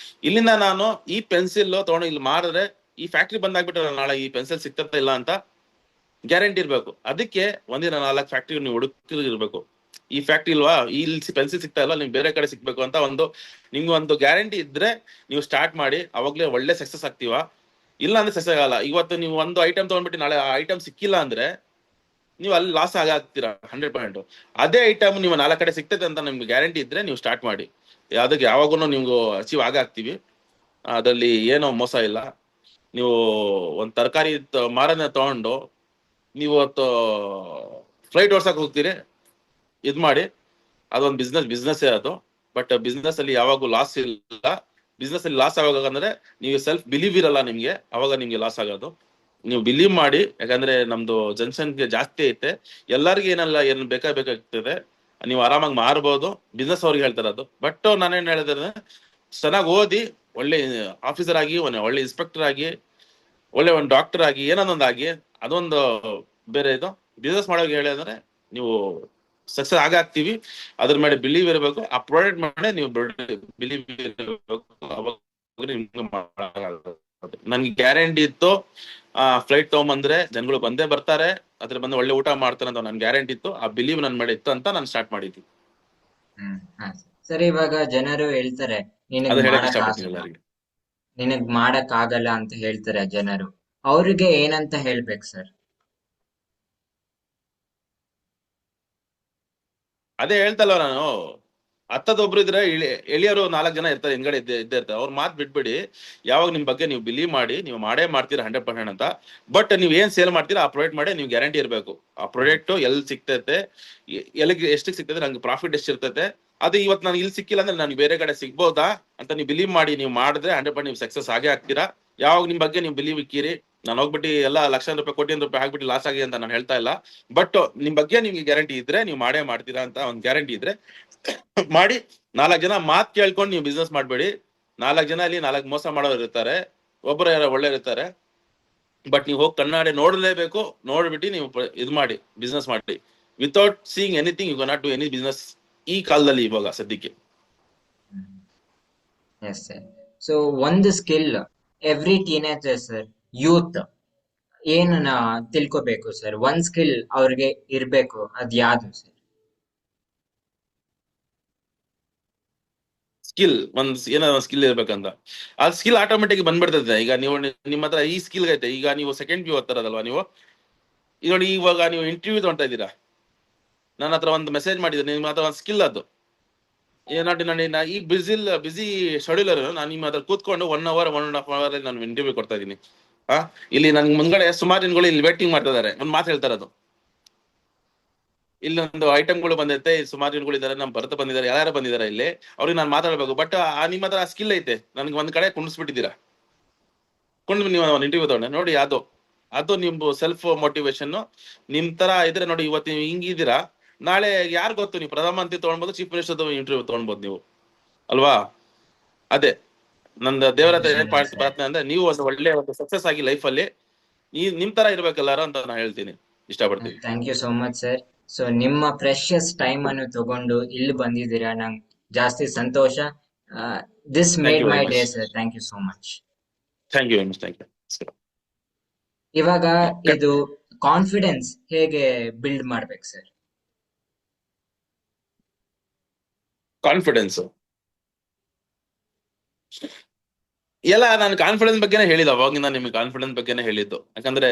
ಇಲ್ಲಿಂದ ನಾನು ಈ ಪೆನ್ಸಿಲ್ ತಗೊಂಡು ಇಲ್ಲಿ ಮಾರಿದ್ರೆ ಈ ಫ್ಯಾಕ್ಟ್ರಿ ಬಂದಾಗ್ಬಿಟ್ರೆ ನಾಳೆ ಈ ಪೆನ್ಸಿಲ್ ಸಿಗ್ತತ್ತ ಇಲ್ಲ ಅಂತ ಗ್ಯಾರಂಟಿ ಇರ್ಬೇಕು. ಅದಕ್ಕೆ ಒಂದಿನ 4 ಫ್ಯಾಕ್ಟ್ರಿ ನೀವು ಹುಡುಕಿರ್ಬೇಕು. ಈ ಫ್ಯಾಕ್ಟ್ರಿ ಇಲ್ವಾ, ಇಲ್ಲಿ ಪೆನ್ಸಿಲ್ ಸಿಗ್ತಾ ಇಲ್ಲ, ನಿಮ್ಗೆ ಬೇರೆ ಕಡೆ ಸಿಗ್ಬೇಕು ಅಂತ ನಿಮ್ಗೆ ಒಂದು ಗ್ಯಾರಂಟಿ ಇದ್ರೆ ನೀವು ಸ್ಟಾರ್ಟ್ ಮಾಡಿ. ಅವಾಗ್ಲೇ ಒಳ್ಳೆ ಸಕ್ಸಸ್ ಆಗ್ತೀವ. ಇಲ್ಲ ಅಂದ್ರೆ ಸಕ್ಸಸ್ ಆಗಲ್ಲ. ಇವತ್ತು ನೀವು ಒಂದು ಐಟಮ್ ತಗೊಂಡ್ಬಿಟ್ಟು ನಾಳೆ ಆ ಐಟಮ್ ಸಿಕ್ಕಿಲ್ಲ ಅಂದ್ರೆ ನೀವು ಅಲ್ಲಿ ಲಾಸ್ ಆಗ್ತೀರಾ 100%. ಅದೇ ಐಟಮ್ ನೀವು 4 ಕಡೆ ಸಿಗ್ತದೆ ಅಂತ ನಿಮ್ಗೆ ಗ್ಯಾರಂಟಿ ಇದ್ರೆ ನೀವು ಸ್ಟಾರ್ಟ್ ಮಾಡಿ. ಅದಕ್ಕೆ ಯಾವಾಗೂ ನಿಮ್ಗೂ ಅಚೀವ್ ಆಗ್ತೀವಿ, ಅದ್ರಲ್ಲಿ ಏನೋ ಮೋಸ ಇಲ್ಲ. ನೀವು ಒಂದ್ ತರಕಾರಿ ಮಾರನ್ನ ತಗೊಂಡು ನೀವು ಫ್ಲೈಟ್ ಓಡ್ಸಕ್ ಹೋಗ್ತೀರಿ, ಇದ್ ಮಾಡಿ, ಅದೊಂದು ಬಿಸ್ನೆಸ್ ಅದು. ಬಟ್ ಬಿಸ್ನೆಸ್ ಅಲ್ಲಿ ಯಾವಾಗೂ ಲಾಸ್ ಇಲ್ಲ. ಬಿಸ್ನೆಸ್ ಅಲ್ಲಿ ಲಾಸ್ ಆಗೋಗ ಅಂದ್ರೆ ನೀವು ಸೆಲ್ಫ್ ಬಿಲೀವ್ ಇರಲ್ಲ ನಿಮ್ಗೆ, ಅವಾಗ ನಿಮ್ಗೆ ಲಾಸ್ ಆಗೋದು. ನೀವು ಬಿಲೀವ್ ಮಾಡಿ, ಯಾಕಂದ್ರೆ ನಮ್ದು ಜನಸಂಖ್ಯೆ ಜಾಸ್ತಿ ಐತೆ, ಎಲ್ಲರಿಗೂ ಏನ್ ಬೇಕಾಗ್ತದೆ. ನೀವು ಆರಾಮಾಗಿ ಮಾರ್ಬೋದು, ಬಿಸ್ನೆಸ್ ಅವ್ರಿಗೆ ಹೇಳ್ತಾರೆ ಅದು. ಬಟ್ ನಾನೇನ್ ಹೇಳಿದ್ರೆ, ಚೆನ್ನಾಗಿ ಓದಿ ಒಳ್ಳೆ ಆಫೀಸರ್ ಆಗಿ, ಒಳ್ಳೆ ಇನ್ಸ್ಪೆಕ್ಟರ್ ಆಗಿ, ಒಳ್ಳೆ ಒಂದು ಡಾಕ್ಟರ್ ಆಗಿ, ಏನನ್ನೊಂದಾಗಿ, ಅದೊಂದು ಬೇರೆ ಇದು. ಬಿಸ್ನೆಸ್ ಮಾಡೋಕೆ ಹೇಳಿದ್ರೆ ನೀವು ಸಕ್ಸಸ್ ಆಗ್ತೀವಿ. ಅದ್ರ ಮೇಲೆ ಬಿಲೀವ್ ಇರಬೇಕು, ಆ ಪ್ರಾಡಕ್ಟ್ ಮೇಲೆ ನೀವು ಬಿಲೀವ್ ಇರಬೇಕು. ನನ್ಗೆ ಗ್ಯಾರಂಟಿ ಇತ್ತು, ಫ್ಲೈಟ್ ತಗೊಂಬಂದ್ರೆ ಜನಗಳು ಬಂದೇ ಬರ್ತಾರೆ, ಅದ್ರ ಬಂದು ಒಳ್ಳೆ ಊಟ ಮಾಡ್ತಾರೆ ಅಂತ ನನ್ ಗ್ಯಾರಂಟಿ ಇತ್ತು. ಆ ಬಿಲೀವ್ ನನ್ ಮೇಲೆ ಇತ್ತು ಅಂತ ನಾನು ಸ್ಟಾರ್ಟ್ ಮಾಡಿದ್ವಿ. ಸರಿ, ಇವಾಗ ಜನರು ಹೇಳ್ತಾರೆ ನಿನಗ್ ಮಾಡಕ್ ಆಗಲ್ಲ ಅಂತ ಹೇಳ್ತಾರೆ ಜನರು. ಅವ್ರಿಗೆ ಏನಂತ ಹೇಳ್ಬೇಕು ಸರ್? ಅದೇ ಹೇಳ್ತಲ್ಲ ನಾನು, ಹತ್ತದೊಬ್ರು ಇದ್ರೆ ಎಳಿಯರು 4 ಜನ ಇರ್ತಾರೆ ಹಿಂದ್ಗಡೆ ಇದ್ದೇ ಇರ್ತಾರೆ. ಅವ್ರ ಮಾತ್ ಬಿಟ್ಬಿಡಿ. ಯಾವಾಗ ನಿಮ್ ಬಗ್ಗೆ ನೀವು ಬಿಲೀವ್ ಮಾಡಿ, ನೀವು ಮಾಡೇ ಮಾಡ್ತೀರಾ 100% ಅಂತ. ಬಟ್ ನೀವ್ ಏನ್ ಸೇಲ್ ಮಾಡ್ತೀರಾ ಆ ಪ್ರಾಡಕ್ಟ್ ಮಾಡಿ ನೀವು ಗ್ಯಾರಂಟಿ ಇರ್ಬೇಕು. ಆ ಪ್ರಾಡಕ್ಟ್ ಎಲ್ಲಿ ಸಿಗ್ತೈತೆ, ಎಷ್ಟಕ್ಕೆ ಸಿಗ್ತೈತೆ, ನಂಗೆ ಪ್ರಾಫಿಟ್ ಎಷ್ಟಿರ್ತೈತೆ, ಅದು ಇವತ್ತು ನಾನು ಇಲ್ಲಿ ಸಿಕ್ಕಿಲ್ಲ ಅಂದ್ರೆ ನಾನು ಬೇರೆ ಕಡೆ ಸಿಗ್ಬೋದಾ ಅಂತ ನೀವು ಬಿಲೀವ್ ಮಾಡಿ ನೀವು ಮಾಡಿದ್ರೆ 100% ನೀವು ಸಕ್ಸಸ್ ಆಗೇ ಆಗ್ತೀರಾ. ಯಾವಾಗ ನಿಮ್ ಬಗ್ಗೆ ನೀವು ಬಿಲೀವ್ ಇಕ್ಕಿರಿ, ನಾನು ಹೋಗ್ಬಿಟ್ಟು ಎಲ್ಲ ಲಕ್ಷಾಂತರ ರೂಪಾಯಿ, ಕೋಟಿ ರೂಪಾಯಿ ಹಾಕ್ಬಿಟ್ಟು ಲಾಸ್ ಆಗಿ ಅಂತ ನಾನು ಹೇಳ್ತಾ ಇಲ್ಲ. ಬಟ್ ನಿಮ್ ಬಗ್ಗೆ ನಿಮ್ಗೆ ಗ್ಯಾರಂಟಿ ಇದ್ರೆ ನೀವು ಮಾಡೇ ಮಾಡ್ತೀರಾ ಅಂತ ಒಂದು ಗ್ಯಾರಂಟಿ ಇದ್ರೆ ಮಾಡಿ. 4 ಜನ ಮಾತ್ ಕೇಳ್ಕೊಂಡು ನೀವು ಬಿಸ್ನೆಸ್ ಮಾಡ್ಬೇಡಿ. 4 ಜನ ಅಲ್ಲಿ 4 ಮೋಸ ಮಾಡೋರು ಇರ್ತಾರೆ, ಒಬ್ಬರು ಯಾರೋ ಒಳ್ಳೆ ಇರ್ತಾರೆ. ಬಟ್ ನೀವು ಹೋಗಿ ಕಣ್ಣಾಡಿ ನೋಡ್ಲೇಬೇಕು. ನೋಡ್ಬಿಟ್ಟು ನೀವು ಇದ್ ಮಾಡಿ, ಬಿಸ್ನೆಸ್ ಮಾಡಿ. Without seeing anything you can not do any business ಈ ಕಾಲದಲ್ಲಿ, ಇವಾಗ ಸದ್ಯಕ್ಕೆ. ಸೊ ಒಂದು skill every teenager sir, youth ಏನನ್ನ ತಿಳ್ಕೋಬೇಕು ಸರ್? ಒಂದ್ ಸ್ಕಿಲ್ ಅವ್ರಿಗೆ ಇರ್ಬೇಕು, ಅದ್ ಯಾವ್ದು ಸರ್? ಸ್ಕಿಲ್ ಏನಾದ್ರು ಸ್ಕಿಲ್ ಇರ್ಬೇಕಂತ, ಆ ಸ್ಕಿಲ್ ಆಟೋಮೆಟಿಕ್ ಬಂದ್ಬಿಡ್ತದೆ. ಈಗ ನೀವು ನಿಮ್ಮ ಹತ್ರ ಈ ಸ್ಕಿಲ್ ಐತೆ, ಈಗ ನೀವು ಸೆಕೆಂಡ್ ಪಿ ಓದ್ತಾರದಲ್ವಾ ನೀವು, ನೋಡಿ ಇವಾಗ ನೀವು ಇಂಟರ್ವ್ಯೂ ತಗೊಂತಾ ಇದ್ದೀರಾ, ನನ್ನ ಹತ್ರ ಒಂದು ಮೆಸೇಜ್ ಮಾಡಿದ್ರೆ ನಿಮ್ಮ ಹತ್ರ ಒಂದು ಸ್ಕಿಲ್ ಅದು ಏನಾಟಿ ನಾನು ಈ ಬಿಸಿ ಶೆಡ್ಯೂಲರ್ ನಾನು ನಿಮ್ಮ ಹತ್ರ ಕೂತ್ಕೊಂಡು 1 hour 1.5 hour ನಾನು ಇಂಟರ್ವ್ಯೂ ಕೊಡ್ತಾ ಇದ್ದೀನಿ. ಇಲ್ಲಿ ನನ್ ಮುಂದ್ಗಡೆ ಸುಮಾರು ಜನಗಳು ಇಲ್ಲಿ ವೇಟಿಂಗ್ ಮಾಡ್ತಾ ಇದಾರೆ. ಒಂದು ಮಾತು ಹೇಳ್ತಾರೆ ಅದು, ಇಲ್ಲೊಂದು ಐಟಮ್ಗಳು ಬಂದೈತೆ, ಸುಮಾರು ಜನಗಳು ಇದಾರೆ, ನಮ್ ಭರತ ಬಂದಿದ್ದಾರೆ, ಯಾರು ಬಂದಿದ್ದಾರೆ ಇಲ್ಲಿ, ಅವ್ರಿಗೆ ನಾನು ಮಾತಾಡ್ಬೇಕು. ಬಟ್ ನಿಮ್ಮ ಹತ್ರ ಸ್ಕಿಲ್ ಐತೆ, ನನ್ಗೆ ಒಂದ್ ಕಡೆ ಕುಣಿಸ್ಬಿಟ್ಟಿದ್ದೀರಾ, ನೀವು ಒಂದು ಇಂಟರ್ವ್ಯೂ ತಗೊಂಡೆ ನೋಡಿ. ಅದು ನಿಮ್ದು ಸೆಲ್ಫ್ ಮೋಟಿವೇಶನ್. ನಿಮ್ ತರ ಇದ್ರೆ ನೋಡಿ, ಇವತ್ತು ನೀವು ಹಿಂಗಿದ್ದೀರಾ, ನಾಳೆ ಯಾರು ಗೊತ್ತು, ನೀವು ಪ್ರಧಾನಮಂತ್ರಿ ತಗೊಳ್ಬೋದು, ಚೀಫ್ ಮಿನಿಸ್ಟರ್ ಇಂಟರ್ವ್ಯೂ ತಗೊಳ್ಬೋದು ನೀವು, ಅಲ್ವಾ? ಅದೇ ನಂದು ದೇವರ ಹತ್ರ ಏನ್ ಪ್ರಾರ್ಥನೆ ಅಂದ್ರೆ, ನೀವು ಒಂದು ಒಳ್ಳೆ ಒಂದು ಸಕ್ಸಸ್ ಆಗಿ ಲೈಫ್ ಅಲ್ಲಿ ನಿಮ್ ತರ ಇರ್ಬೇಕಲ್ಲಾರ ಅಂತ ನಾನು ಹೇಳ್ತೀನಿ, ಇಷ್ಟಪಡ್ತೀನಿ. Thank you so much sir. So ನಿಮ್ಮ ಪ್ರೆಷಿಯಸ್ ಟೈಮ್ ಅನ್ನು ತಗೊಂಡು ಇಲ್ಲಿ ಬಂದಿದ್ದೀರಾ, ನಂಗೆ ಜಾಸ್ತಿ ಸಂತೋಷ. This thank made you my very day much. Sir. Thank you so much. Thank you very much. Thank you. ಇವಾಗ ಇದು ಕಾನ್ಫಿಡೆನ್ಸ್ ಹೇಗೆ ಬಿಲ್ಡ್ ಮಾಡ್ಬೇಕು ಸರ್? ಕಾನ್ಫಿಡೆನ್ಸ್ ಎಲ್ಲ ನಾನು ಕಾನ್ಫಿಡೆನ್ಸ್ ಬಗ್ಗೆನೇ ಹೇಳಿದ್ದು, ಅವಾಗಿಂದ ನಿಮ್ಗೆ ಕಾನ್ಫಿಡೆನ್ಸ್ ಬಗ್ಗೆನೇ ಹೇಳಿದ್ದು. ಯಾಕಂದ್ರೆ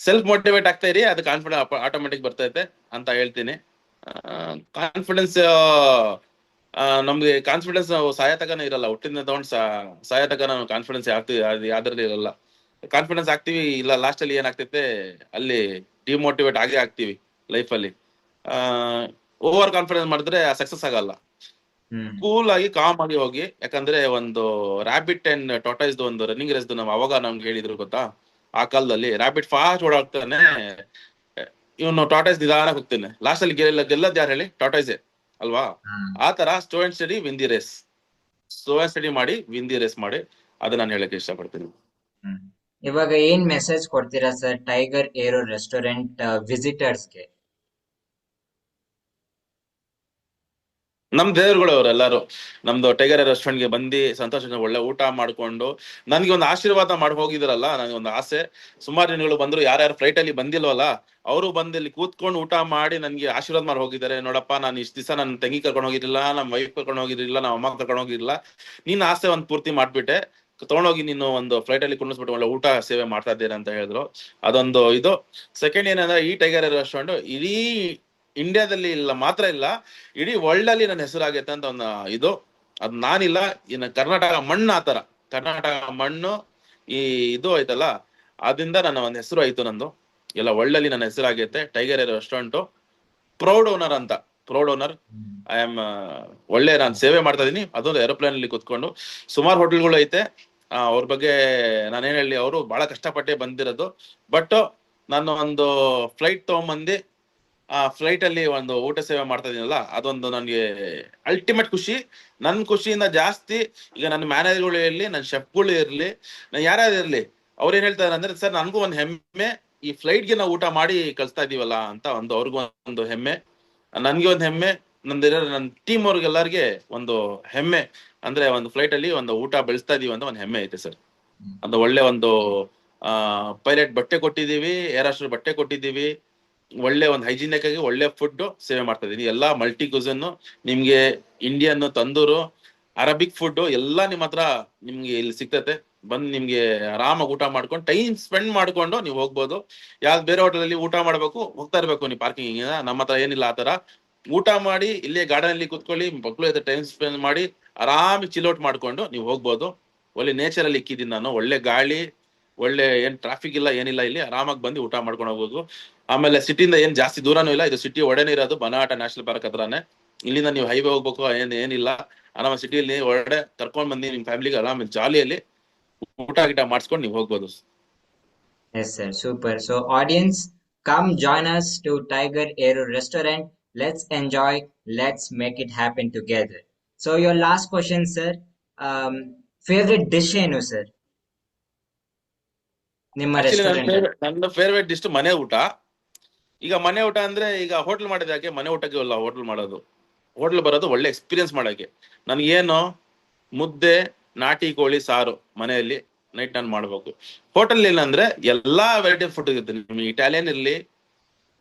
ಸೆಲ್ಫ್ ಮೋಟಿವೇಟ್ ಆಗ್ತಾ ಇರಿ, ಅದು ಕಾನ್ಫಿಡೆನ್ಸ್ ಆಟೋಮೆಟಿಕ್ ಬರ್ತೈತೆ ಅಂತ ಹೇಳ್ತೀನಿ. ಕಾನ್ಫಿಡೆನ್ಸ್ ನಮ್ಗೆ ಕಾನ್ಫಿಡೆನ್ಸ್ ಸಾಯ ತಕನೇ ಇರಲ್ಲ, ಹುಟ್ಟಿಂದ ತಗೊಂಡು ಸಾಯ ತಕ ನಾವು ಕಾನ್ಫಿಡೆನ್ಸ್ ಆಗ್ತೀವಿ, ಅದು ಯಾವ್ದ್ರಲ್ಲಿ ಇರಲ್ಲ. ಕಾನ್ಫಿಡೆನ್ಸ್ ಆಗ್ತೀವಿ, ಇಲ್ಲ ಲಾಸ್ಟ್ ಅಲ್ಲಿ ಏನಾಗ್ತೈತೆ, ಅಲ್ಲಿ ಡಿಮೋಟಿವೇಟ್ ಆಗೇ ಆಗ್ತೀವಿ ಲೈಫಲ್ಲಿ. ಓವರ್ ಕಾನ್ಫಿಡೆನ್ಸ್ ಮಾಡಿದ್ರೆ ಸಕ್ಸಸ್ ಆಗಲ್ಲ. ಕೂಲ್ ಆಗಿ ಕಾಮ್ ಆಗಿ ಹೋಗಿ, ಯಾಕಂದ್ರೆ ಒಂದು ರ್ಯಾಬಿಟ್ ಅಂಡ್ ಟಾಟಾಯ್ಸ್ ಒಂದು ರನ್ನಿಂಗ್ ರೇಸ್ ನಾವು ಅವಾಗ ನಮ್ಗೆ ಹೇಳಿದ್ರು ಗೊತ್ತಾ, ಆ ಕಾಲದಲ್ಲಿ ರ್ಯಾಬಿಟ್ ಫಾಸ್ಟ್ ಓಡಾಡ್ತಾನೆ, ಇವನು ಟಾಟಾಯ್ಸ್ ನಿಧಾನ ಹೋಗ್ತಾನೆ, ಲಾಸ್ಟ್ ಅಲ್ಲಿ ಗೆಲ್ಲದ್ ಯಾರು ಹೇಳಿ? ಟಾಟಾಯ್ಸೆ ಅಲ್ವಾ? ಆ ತರ student study win the race, student study ಮಾಡಿ ವಿನ್ ದಿ ರೇಸ್ ಮಾಡಿ, ಅದು ನಾನು ಹೇಳಕ್ಕೆ ಇಷ್ಟಪಡ್ತೀನಿ. ಇವಾಗ ಏನ್ ಮೆಸೇಜ್ ಕೊಡ್ತೀರಾ ಸರ್ ಟೈಗರ್ ಏರೋ ರೆಸ್ಟೋರೆಂಟ್ ವಿಸಿಟರ್ಸ್ಗೆ? ನಮ್ ದೇವ್ರುಗಳು ಅವರೆಲ್ಲರೂ ನಮ್ದು ಟೈಗರ್ ರೆಸ್ಟೋರೆಂಟ್ ಗೆ ಬಂದು ಸಂತೋಷ ಒಳ್ಳೆ ಊಟ ಮಾಡ್ಕೊಂಡು ನನ್ಗೆ ಒಂದು ಆಶೀರ್ವಾದ ಮಾಡಿ ಹೋಗಿದ್ರಲ್ಲ, ನನಗೆ ಒಂದು ಆಸೆ. ಸುಮಾರು ಜನಗಳು ಬಂದ್ರು, ಯಾರ್ಯಾರು ಫ್ಲೈಟ್ ಅಲ್ಲಿ ಬಂದಿಲ್ವಲ್ಲ ಅವರು ಬಂದು ಇಲ್ಲಿ ಕೂತ್ಕೊಂಡು ಊಟ ಮಾಡಿ ನನ್ಗೆ ಆಶೀರ್ವಾದ ಮಾಡಿ ಹೋಗಿದ್ದಾರೆ. ನೋಡಪ್ಪ, ನಾನು ಇಷ್ಟ ದಿವಸ ನನ್ನ ತಂಗಿ ಕರ್ಕೊಂಡು ಹೋಗಿರ್ಲಿಲ್ಲ, ನಮ್ಮ ವೈಫ್ ಕರ್ಕೊಂಡು ಹೋಗಿರ್ಲಿಲ್ಲ, ನಮ್ಮ ಅಮ್ಮ ಕರ್ಕೊಂಡು ಹೋಗಿರ್ಲಿಲ್ಲ, ನಿನ್ನ ಆಸೆ ಒಂದು ಪೂರ್ತಿ ಮಾಡ್ಬಿಟ್ಟೆ, ತಗೊಂಡೋಗಿ ನೀನು ಒಂದು ಫ್ಲೈಟ್ ಅಲ್ಲಿ ಕುಣಿಸ್ಬಿಟ್ಟು ಒಳ್ಳೆ ಊಟ ಸೇವೆ ಮಾಡ್ತಾ ಇದ್ದೀರಾ ಅಂತ ಹೇಳಿದ್ರು. ಅದೊಂದು ಇದು. ಸೆಕೆಂಡ್ ಏನಂದ್ರೆ, ಈ ಟೈಗರ್ ರೆಸ್ಟೋರೆಂಟ್ ಇಡೀ ಇಂಡಿಯಾದಲ್ಲಿ ಇಲ್ಲ ಮಾತ್ರ ಇಲ್ಲ, ಇಡೀ ವರ್ಲ್ಡ್ ಅಲ್ಲಿ ನನ್ನ ಹೆಸರಾಗೈತೆ ಅಂತ ಒಂದು ಇದು. ಅದ್ ನಾನಿಲ್ಲ, ಇನ್ನು ಕರ್ನಾಟಕ ಮಣ್ಣು, ಆತರ ಕರ್ನಾಟಕ ಮಣ್ಣು ಈ ಇದು ಆಯ್ತಲ್ಲ, ಅದರಿಂದ ನನ್ನ ಒಂದು ಹೆಸರು ಆಯ್ತು, ನಂದು ಎಲ್ಲ ವರ್ಲ್ಡ್ ಅಲ್ಲಿ ನನ್ನ ಹೆಸರಾಗೈತೆ. ಟೈಗರ್ ರೆಸ್ಟೋರೆಂಟ್ ಪ್ರೌಡ್ ಓನರ್ ಅಂತ, ಪ್ರೌಡ್ ಓನರ್. ಐ ಆಮ್ ಒಳ್ಳೆ ನಾನು ಸೇವೆ ಮಾಡ್ತಾ ಇದೀನಿ, ಅದೊಂದು ಏರೋಪ್ಲೇನ್ ಅಲ್ಲಿ ಕುತ್ಕೊಂಡು. ಸುಮಾರು ಹೋಟೆಲ್ಗಳು ಐತೆ, ಅವ್ರ ಬಗ್ಗೆ ನಾನೇನ್ ಹೇಳಿ, ಅವರು ಬಹಳ ಕಷ್ಟಪಟ್ಟೆ ಬಂದಿರೋದು. ಬಟ್ ನಾನು ಒಂದು ಫ್ಲೈಟ್ ತಗೊಂಬಂದು ಆ ಫ್ಲೈಟ್ ಅಲ್ಲಿ ಒಂದು ಊಟ ಸೇವೆ ಮಾಡ್ತಾ ಇದೀನಲ್ಲ, ಅದೊಂದು ನನಗೆ ಅಲ್ಟಿಮೇಟ್ ಖುಷಿ. ನನ್ನ ಖುಷಿಯಿಂದ ಜಾಸ್ತಿ ಈಗ ನನ್ನ ಮ್ಯಾನೇಜರ್ಗಳು ಇರ್ಲಿ, ನನ್ನ ಶೆಫ್ಗಳು ಇರ್ಲಿ, ನಾನು ಯಾರ್ಯಾರು ಇರ್ಲಿ, ಅವ್ರು ಏನ್ ಹೇಳ್ತಾರೆ ಅಂದ್ರೆ, ಸರ್ ನನ್ಗೂ ಒಂದು ಹೆಮ್ಮೆ, ಈ ಫ್ಲೈಟ್ಗೆ ನಾವು ಊಟ ಮಾಡಿ ಕಳಿಸ್ತಾ ಇದೀವಲ್ಲ ಅಂತ ಒಂದು ಅವ್ರಿಗೂ ಒಂದು ಹೆಮ್ಮೆ, ನನ್ಗೆ ಒಂದು ಹೆಮ್ಮೆ, ನನ್ನ ಟೀಮ್ ಅವ್ರಿಗೆಲ್ಲರಿಗೆ ಒಂದು ಹೆಮ್ಮೆ. ಅಂದ್ರೆ ಒಂದು ಫ್ಲೈಟ್ ಅಲ್ಲಿ ಒಂದು ಊಟ ಬೆಳೆಸ್ತಾ ಇದೀವಿ ಅಂತ ಒಂದು ಹೆಮ್ಮೆ ಐತೆ ಸರ್. ಒಂದು ಒಳ್ಳೆ ಒಂದು ಪೈಲಟ್ ಬಟ್ಟೆ ಕೊಟ್ಟಿದೀವಿ, ಏರ್ ಹೋಸ್ಟೆಸ್ ಬಟ್ಟೆ ಕೊಟ್ಟಿದ್ದೀವಿ, ಒಳ್ಳೆ ಒಂದು ಹೈಜಿನಿಕ್ ಆಗಿ ಒಳ್ಳೆ ಫುಡ್ ಸೇವೆ ಮಾಡ್ತಾ ಇದೀನಿ. ಎಲ್ಲಾ ಮಲ್ಟಿ ಕ್ಯೂಸನ್, ನಿಮ್ಗೆ ಇಂಡಿಯನ್, ತಂದೂರು, ಅರಬಿಕ್ ಫುಡ್ ಎಲ್ಲ ನಿಮ್ಮ ಹತ್ರ ನಿಮ್ಗೆ ಇಲ್ಲಿ ಸಿಗ್ತೈತೆ. ಬಂದ್ ನಿಮ್ಗೆ ಆರಾಮಾಗಿ ಊಟ ಮಾಡ್ಕೊಂಡು ಟೈಮ್ ಸ್ಪೆಂಡ್ ಮಾಡ್ಕೊಂಡು ನೀವು ಹೋಗ್ಬೋದು. ಯಾವ್ದು ಬೇರೆ ಹೋಟೆಲ್ ಅಲ್ಲಿ ಊಟ ಮಾಡ್ಬೇಕು, ಹೋಗ್ತಾ ಇರ್ಬೇಕು ನೀವು ಪಾರ್ಕಿಂಗ್. ನಮ್ಮ ಹತ್ರ ಏನಿಲ್ಲ ಆತರ. ಊಟ ಮಾಡಿ ಇಲ್ಲೇ ಗಾರ್ಡನ್ ಅಲ್ಲಿ ಕುತ್ಕೊಳ್ಳಿ, ಮಕ್ಕಳು ಜೊತೆ ಟೈಮ್ ಸ್ಪೆಂಡ್ ಮಾಡಿ ಆರಾಮಿ ಚಿಲ್ಔಟ್ ಮಾಡ್ಕೊಂಡು ನೀವು ಹೋಗ್ಬೋದು. ಒಳ್ಳೆ ನೇಚರ್ ಅಲ್ಲಿ ಇಕ್ಕಿದ್ದೀನಿ ನಾನು, ಒಳ್ಳೆ ಗಾಳಿ, ಒಳ್ಳೆ ಏನ್ ಟ್ರಾಫಿಕ್ ಇಲ್ಲ, ಏನಿಲ್ಲ, ಇಲ್ಲಿ ಆರಾಮಾಗಿ ಬಂದು ಊಟ ಮಾಡ್ಕೊಂಡು ಹೋಗ್ಬೋದು. ಆಮೇಲೆ ಸಿಟಿಯಿಂದ ಏನ್ ಜಾಸ್ತಿ ದೂರನೂ ಇಲ್ಲ, ಇದು ಸಿಟಿ ಒಳಗಡೆ ಇರೋದು, ಬನಾಟ ನ್ಯಾಷನಲ್ ಪಾರ್ಕ್ ಹತ್ರನೇ. ಇಲ್ಲಿಂದ ನೀವು ಹೈವೇ ಹೋಗ್ಬೇಕು ಏನಿಲ್ಲ, ಆರಾಮ ಸಿಟಿಯಲ್ಲಿ ಒಳಗಡೆ ಕರ್ಕೊಂಡ್ ಬಂದು ನಿಮ್ ಫ್ಯಾಮಿಲಿಗೆ ಆರಾಮ ಜಾಲಿಯಲ್ಲಿ ಊಟ ಗಿಟ ಮಾಡಿಸ್ಕೊಂಡು ನೀವು ಹೋಗ್ಬೋದು. Yes sir, super. So audience, come join us to Tiger Aero Restaurant. Let's enjoy, let's make it happen together. So your last question sir, um, favorite dish ಏನು sir ನಿಮ್ಮ ಆಕ್ಚುಲಿ ರೆಸ್ಟೋರೆಂಟ್? ನನ್ನ ಫೇವ್ರೇಟ್ ಡಿಶ್ ಮನೆ ಊಟ. ಈಗ ಮನೆ ಊಟ ಅಂದ್ರೆ, ಈಗ ಹೋಟ್ಲ್ ಮಾಡೋದು ಯಾಕೆ, ಮನೆ ಊಟಕ್ಕೆ ಅಲ್ಲ ಹೋಟ್ಲ್ ಮಾಡೋದು. ಹೋಟ್ಲ್ ಬರೋದು ಒಳ್ಳೆ ಎಕ್ಸ್ಪೀರಿಯನ್ಸ್ ಮಾಡಕ್ಕೆ. ನನ್ಗೇನು ಮುದ್ದೆ, ನಾಟಿ ಕೋಳಿ ಸಾರು ಮನೆಯಲ್ಲಿ ನೈಟ್ ನಾನು ಮಾಡ್ಬೇಕು. ಹೋಟೆಲ್ ಏನಂದ್ರೆ ಎಲ್ಲಾ ವೆರೈಟಿ ಫುಡ್ ಇರುತ್ತೆ, ನಿಮ್ಗೆ ಇಟಾಲಿಯನ್ ಇರ್ಲಿ,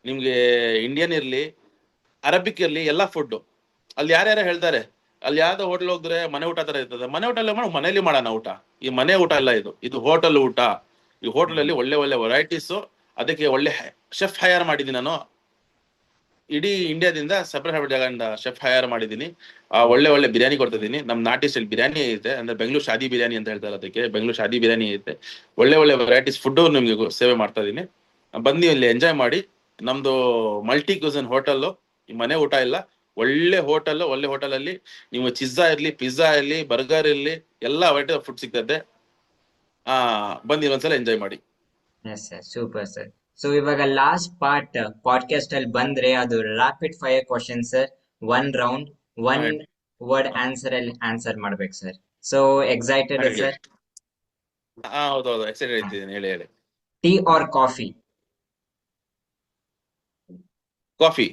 ನಿಮ್ಗೆ ಇಂಡಿಯನ್ ಇರ್ಲಿ, ಅರಬಿಕ್ ಇರ್ಲಿ, ಎಲ್ಲಾ ಫುಡ್. ಅಲ್ಲಿ ಯಾರ್ಯಾರು ಹೇಳ್ತಾರೆ, ಅಲ್ಲಿ ಯಾವ್ದೋ ಹೋಟೆಲ್ ಹೋದ್ರೆ ಮನೆ ಊಟ ತರ ಇರ್ತದೆ, ಮನೆ ಊಟ ಎಲ್ಲ ಮನೇಲಿ ಮಾಡೋಣ ಊಟ. ಈ ಮನೆ ಊಟ ಇಲ್ಲ, ಇದು ಹೋಟೆಲ್ ಊಟ. ಈ ಹೋಟೆಲ್ ಅಲ್ಲಿ ಒಳ್ಳೆ ಒಳ್ಳೆ ವೆರೈಟೀಸ್, ಅದಕ್ಕೆ ಒಳ್ಳೆ ಶೆಫ್ ಹೈಯರ್ ಮಾಡಿದ್ದೀನಿ ನಾನು. ಇಡೀ ಇಂಡಿಯಾದಿಂದ ಸಪ್ರೇಟ್ ಸಪ್ರೇಟ್ ಜಾಗದಿಂದ ಶೆಫ್ ಹೈರ್ ಮಾಡಿದ್ದೀನಿ. ಒಳ್ಳೆ ಒಳ್ಳೆ ಬಿರಿಯಾನಿ ಕೊಡ್ತಿದ್ದೀನಿ. ನಮ್ ನಾಟಿ ಸ್ಟೈಲ್ ಬಿರಿಯಾನಿ ಐತೆ, ಅಂದ್ರೆ ಬೆಂಗಳೂರು ಶಾದಿ ಬಿರಿಯಾನಿ ಅಂತ ಹೇಳ್ತಾರೆ ಅದಕ್ಕೆ. ಬೆಂಗಳೂರು ಶಾದಿ ಬಿರಿಯಾನಿ ಐತೆ. ಒಳ್ಳೆ ಒಳ್ಳೆ ವೆರೈಟೀಸ್ ಫುಡ್ ನಿಮ್ಗೆ ಸೇವೆ ಮಾಡ್ತಾ ಇದೀನಿ. ಬಂದು ಇಲ್ಲಿ ಎಂಜಾಯ್ ಮಾಡಿ. ನಮ್ದು ಮಲ್ಟಿ ಕ್ಯೂಸನ್ ಹೋಟೆಲ್, ಮನೆ ಊಟ ಇಲ್ಲ, ಒಳ್ಳೆ ಹೋಟೆಲ್. ಒಳ್ಳೆ ಹೋಟೆಲ್ ಅಲ್ಲಿ ನೀವು ಚಿಜ್ಜಾ ಇರ್ಲಿ, ಪಿಜ್ಜಾ ಇರ್ಲಿ, ಬರ್ಗರ್ ಇರ್ಲಿ, ಎಲ್ಲಾ ವೆರೈಟಿ ಫುಡ್ ಸಿಗ್ತದೆ. ಬಂದು ಒಂದ್ಸಲ ಎಂಜಾಯ್ ಮಾಡಿ. Yes sir, super sir. So ಇವಾಗ ಲಾಸ್ಟ್ ಪಾರ್ಟ್ ಪಾಡ್ಕಾಸ್ಟ್ ಅಲ್ಲಿ ಬಂದ್ರೆ ಅದು rapid fire question sir. One round, one ಹೇಳಿ. ವರ್ಡ್ ಆನ್ಸರ್ ಅಲ್ಲಿ ಆನ್ಸರ್ ಮಾಡ್ಬೇಕು ಸರ್. ಸೊ ಎಕ್ಸೈಟೆಡ್ ಹೇಳಿ. ಸರ್? ಹೌದೌದು, ಎಕ್ಸೈಟೆಡ್ ಇದ್ದೀನಿ. ಹೇಳಿ ಹೇಳಿ. Tea or coffee? Coffee.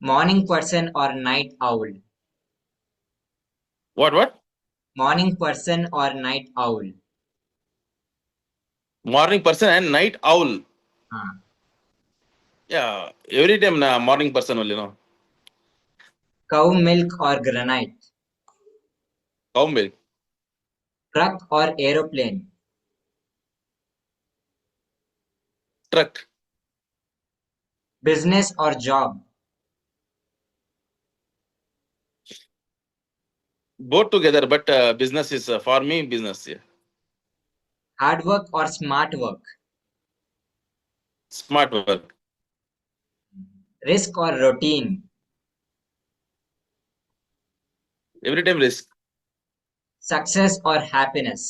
Morning person or night owl? What? Morning person or night owl? Morning person and night owl. ಹಾ. Every time ನಾ ಮಾರ್ನಿಂಗ್ ಪರ್ಸನ್ ಅಲ್ಲಿ. Cow milk or granite? Cow milk. Truck or aeroplane? Truck. Business or job? Both together, but business is for me business. Yeah. Hard work or smart work? Smart work. Risk or routine? Every time risk. Success or happiness?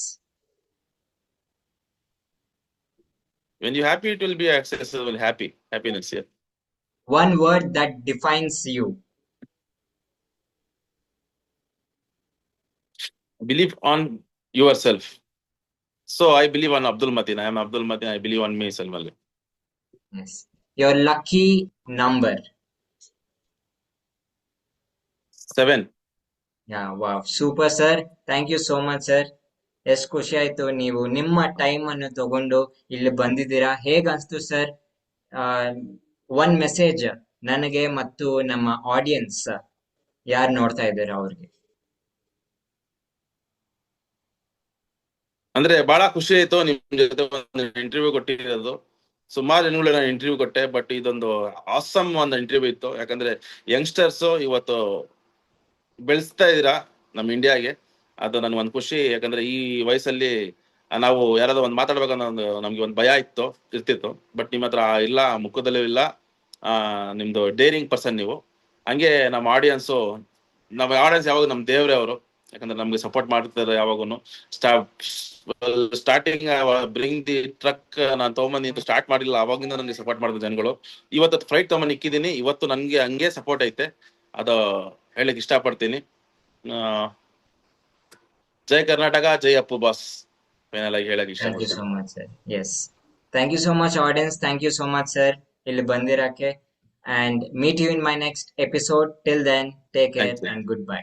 When you're happy, it will be accessible. Happiness. Yeah. One word that defines you? Believe on yourself. So I believe on Abdul Mateen. I am Abdul Mateen. I believe on myself only. Yes. Your lucky number? 7. Yeah, wow, super sir. Thank you so much sir. ಎಷ್ಟು ಖುಷಿ ಆಯ್ತು ನೀವು ನಿಮ್ಮ time ಅನ್ನು ತಗೊಂಡು ಇಲ್ಲಿ ಬಂದಿದ್ದೀರಾ. ಹೇಗ್ ಅನ್ಸ್ತು ಸರ್? ಒನ್ ಮೆಸೇಜ್ ನನಗೆ ಮತ್ತು ನಮ್ಮ ಆಡಿಯನ್ಸ್ ಯಾರು ನೋಡ್ತಾ ಇದ್ದಾರೆ ಅವ್ರಿಗೆ. ಅಂದ್ರೆ ಬಹಳ ಖುಷಿ ಆಯ್ತು ನಿಮ್ ಜೊತೆ ಒಂದು ಇಂಟರ್ವ್ಯೂ ಕೊಟ್ಟಿರೋದು. ಸುಮಾರು ಜನಗಳು ನಾನು ಇಂಟರ್ವ್ಯೂ ಕೊಟ್ಟೆ, ಬಟ್ ಇದೊಂದು ಆಸಮ್ ಒಂದು ಇಂಟರ್ವ್ಯೂ ಇತ್ತು. ಯಾಕಂದ್ರೆ ಯಂಗ್ಸ್ಟರ್ಸ್ ಇವತ್ತು ಬೆಳೆಸ್ತಾ ಇದೀರಾ ನಮ್ ಇಂಡಿಯಾಗೆ. ಅದು ನನ್ಗೆ ಒಂದ್ ಖುಷಿ. ಯಾಕಂದ್ರೆ ಈ ವಯಸ್ಸಲ್ಲಿ ನಾವು ಯಾರಾದ್ರೂ ಒಂದ್ ಮಾತಾಡ್ಬೇಕನ್ನೋ ನಮ್ಗೆ ಒಂದು ಭಯ ಇರ್ತಿತ್ತು. ಬಟ್ ನಿಮ್ಮ ಹತ್ರ ಇಲ್ಲ, ಮುಖದಲ್ಲೂ ಇಲ್ಲ. ನಿಮ್ದು ಡೇರಿಂಗ್ ಪರ್ಸನ್ ನೀವು. ಹಂಗೆ ನಮ್ಮ ಆಡಿಯನ್ಸ್ ಯಾವಾಗ ನಮ್ ದೇವ್ರೆ ಅವರು. ಯಾಕಂದ್ರೆ ನಮ್ಗೆ ಸಪೋರ್ಟ್ ಮಾಡ್ತಾರೆ ಯಾವಾಗೂ. ಸ್ಟಾರ್ಟಿಂಗ್ ಬ್ರಿಂಗ್ ದಿ ಟ್ರಕ್ ನಾನು ತಗೊಂಬಂದು ಸ್ಟಾರ್ಟ್ ಮಾಡಿಲ್ಲ, ಅವಾಗಿಂದ ನನಗೆ ಸಪೋರ್ಟ್ ಮಾಡಿದ ಜನಗಳು. ಇವತ್ತು ಫ್ಲೈಟ್ ತಗೊಂಬಂದು ಇಕ್ಕಿದ್ದೀನಿ. ಇವತ್ತು ನನ್ಗೆ ಹಂಗೆ ಸಪೋರ್ಟ್ ಐತೆ. ಅದು ಹೇಳಕ್ ಇಷ್ಟಪಡ್ತೀನಿ. ಜೈ ಕರ್ನಾಟಕ, ಜೈ ಅಪ್ಪು ಬಾಸ್. ಫೈನಲ್ ಆಗಿ ಹೇಳಕ್ ಥ್ಯಾಂಕ್ ಯು ಇಷ್ಟಪಡ್ತೀನಿ. So much sir. Yes, thank you so much audience. Thank you so much sir ಇಲ್ಲಿ ಬಂದಿರಕ್ಕೆ. And meet you in my next episode. Till then, take care thank you. And good by.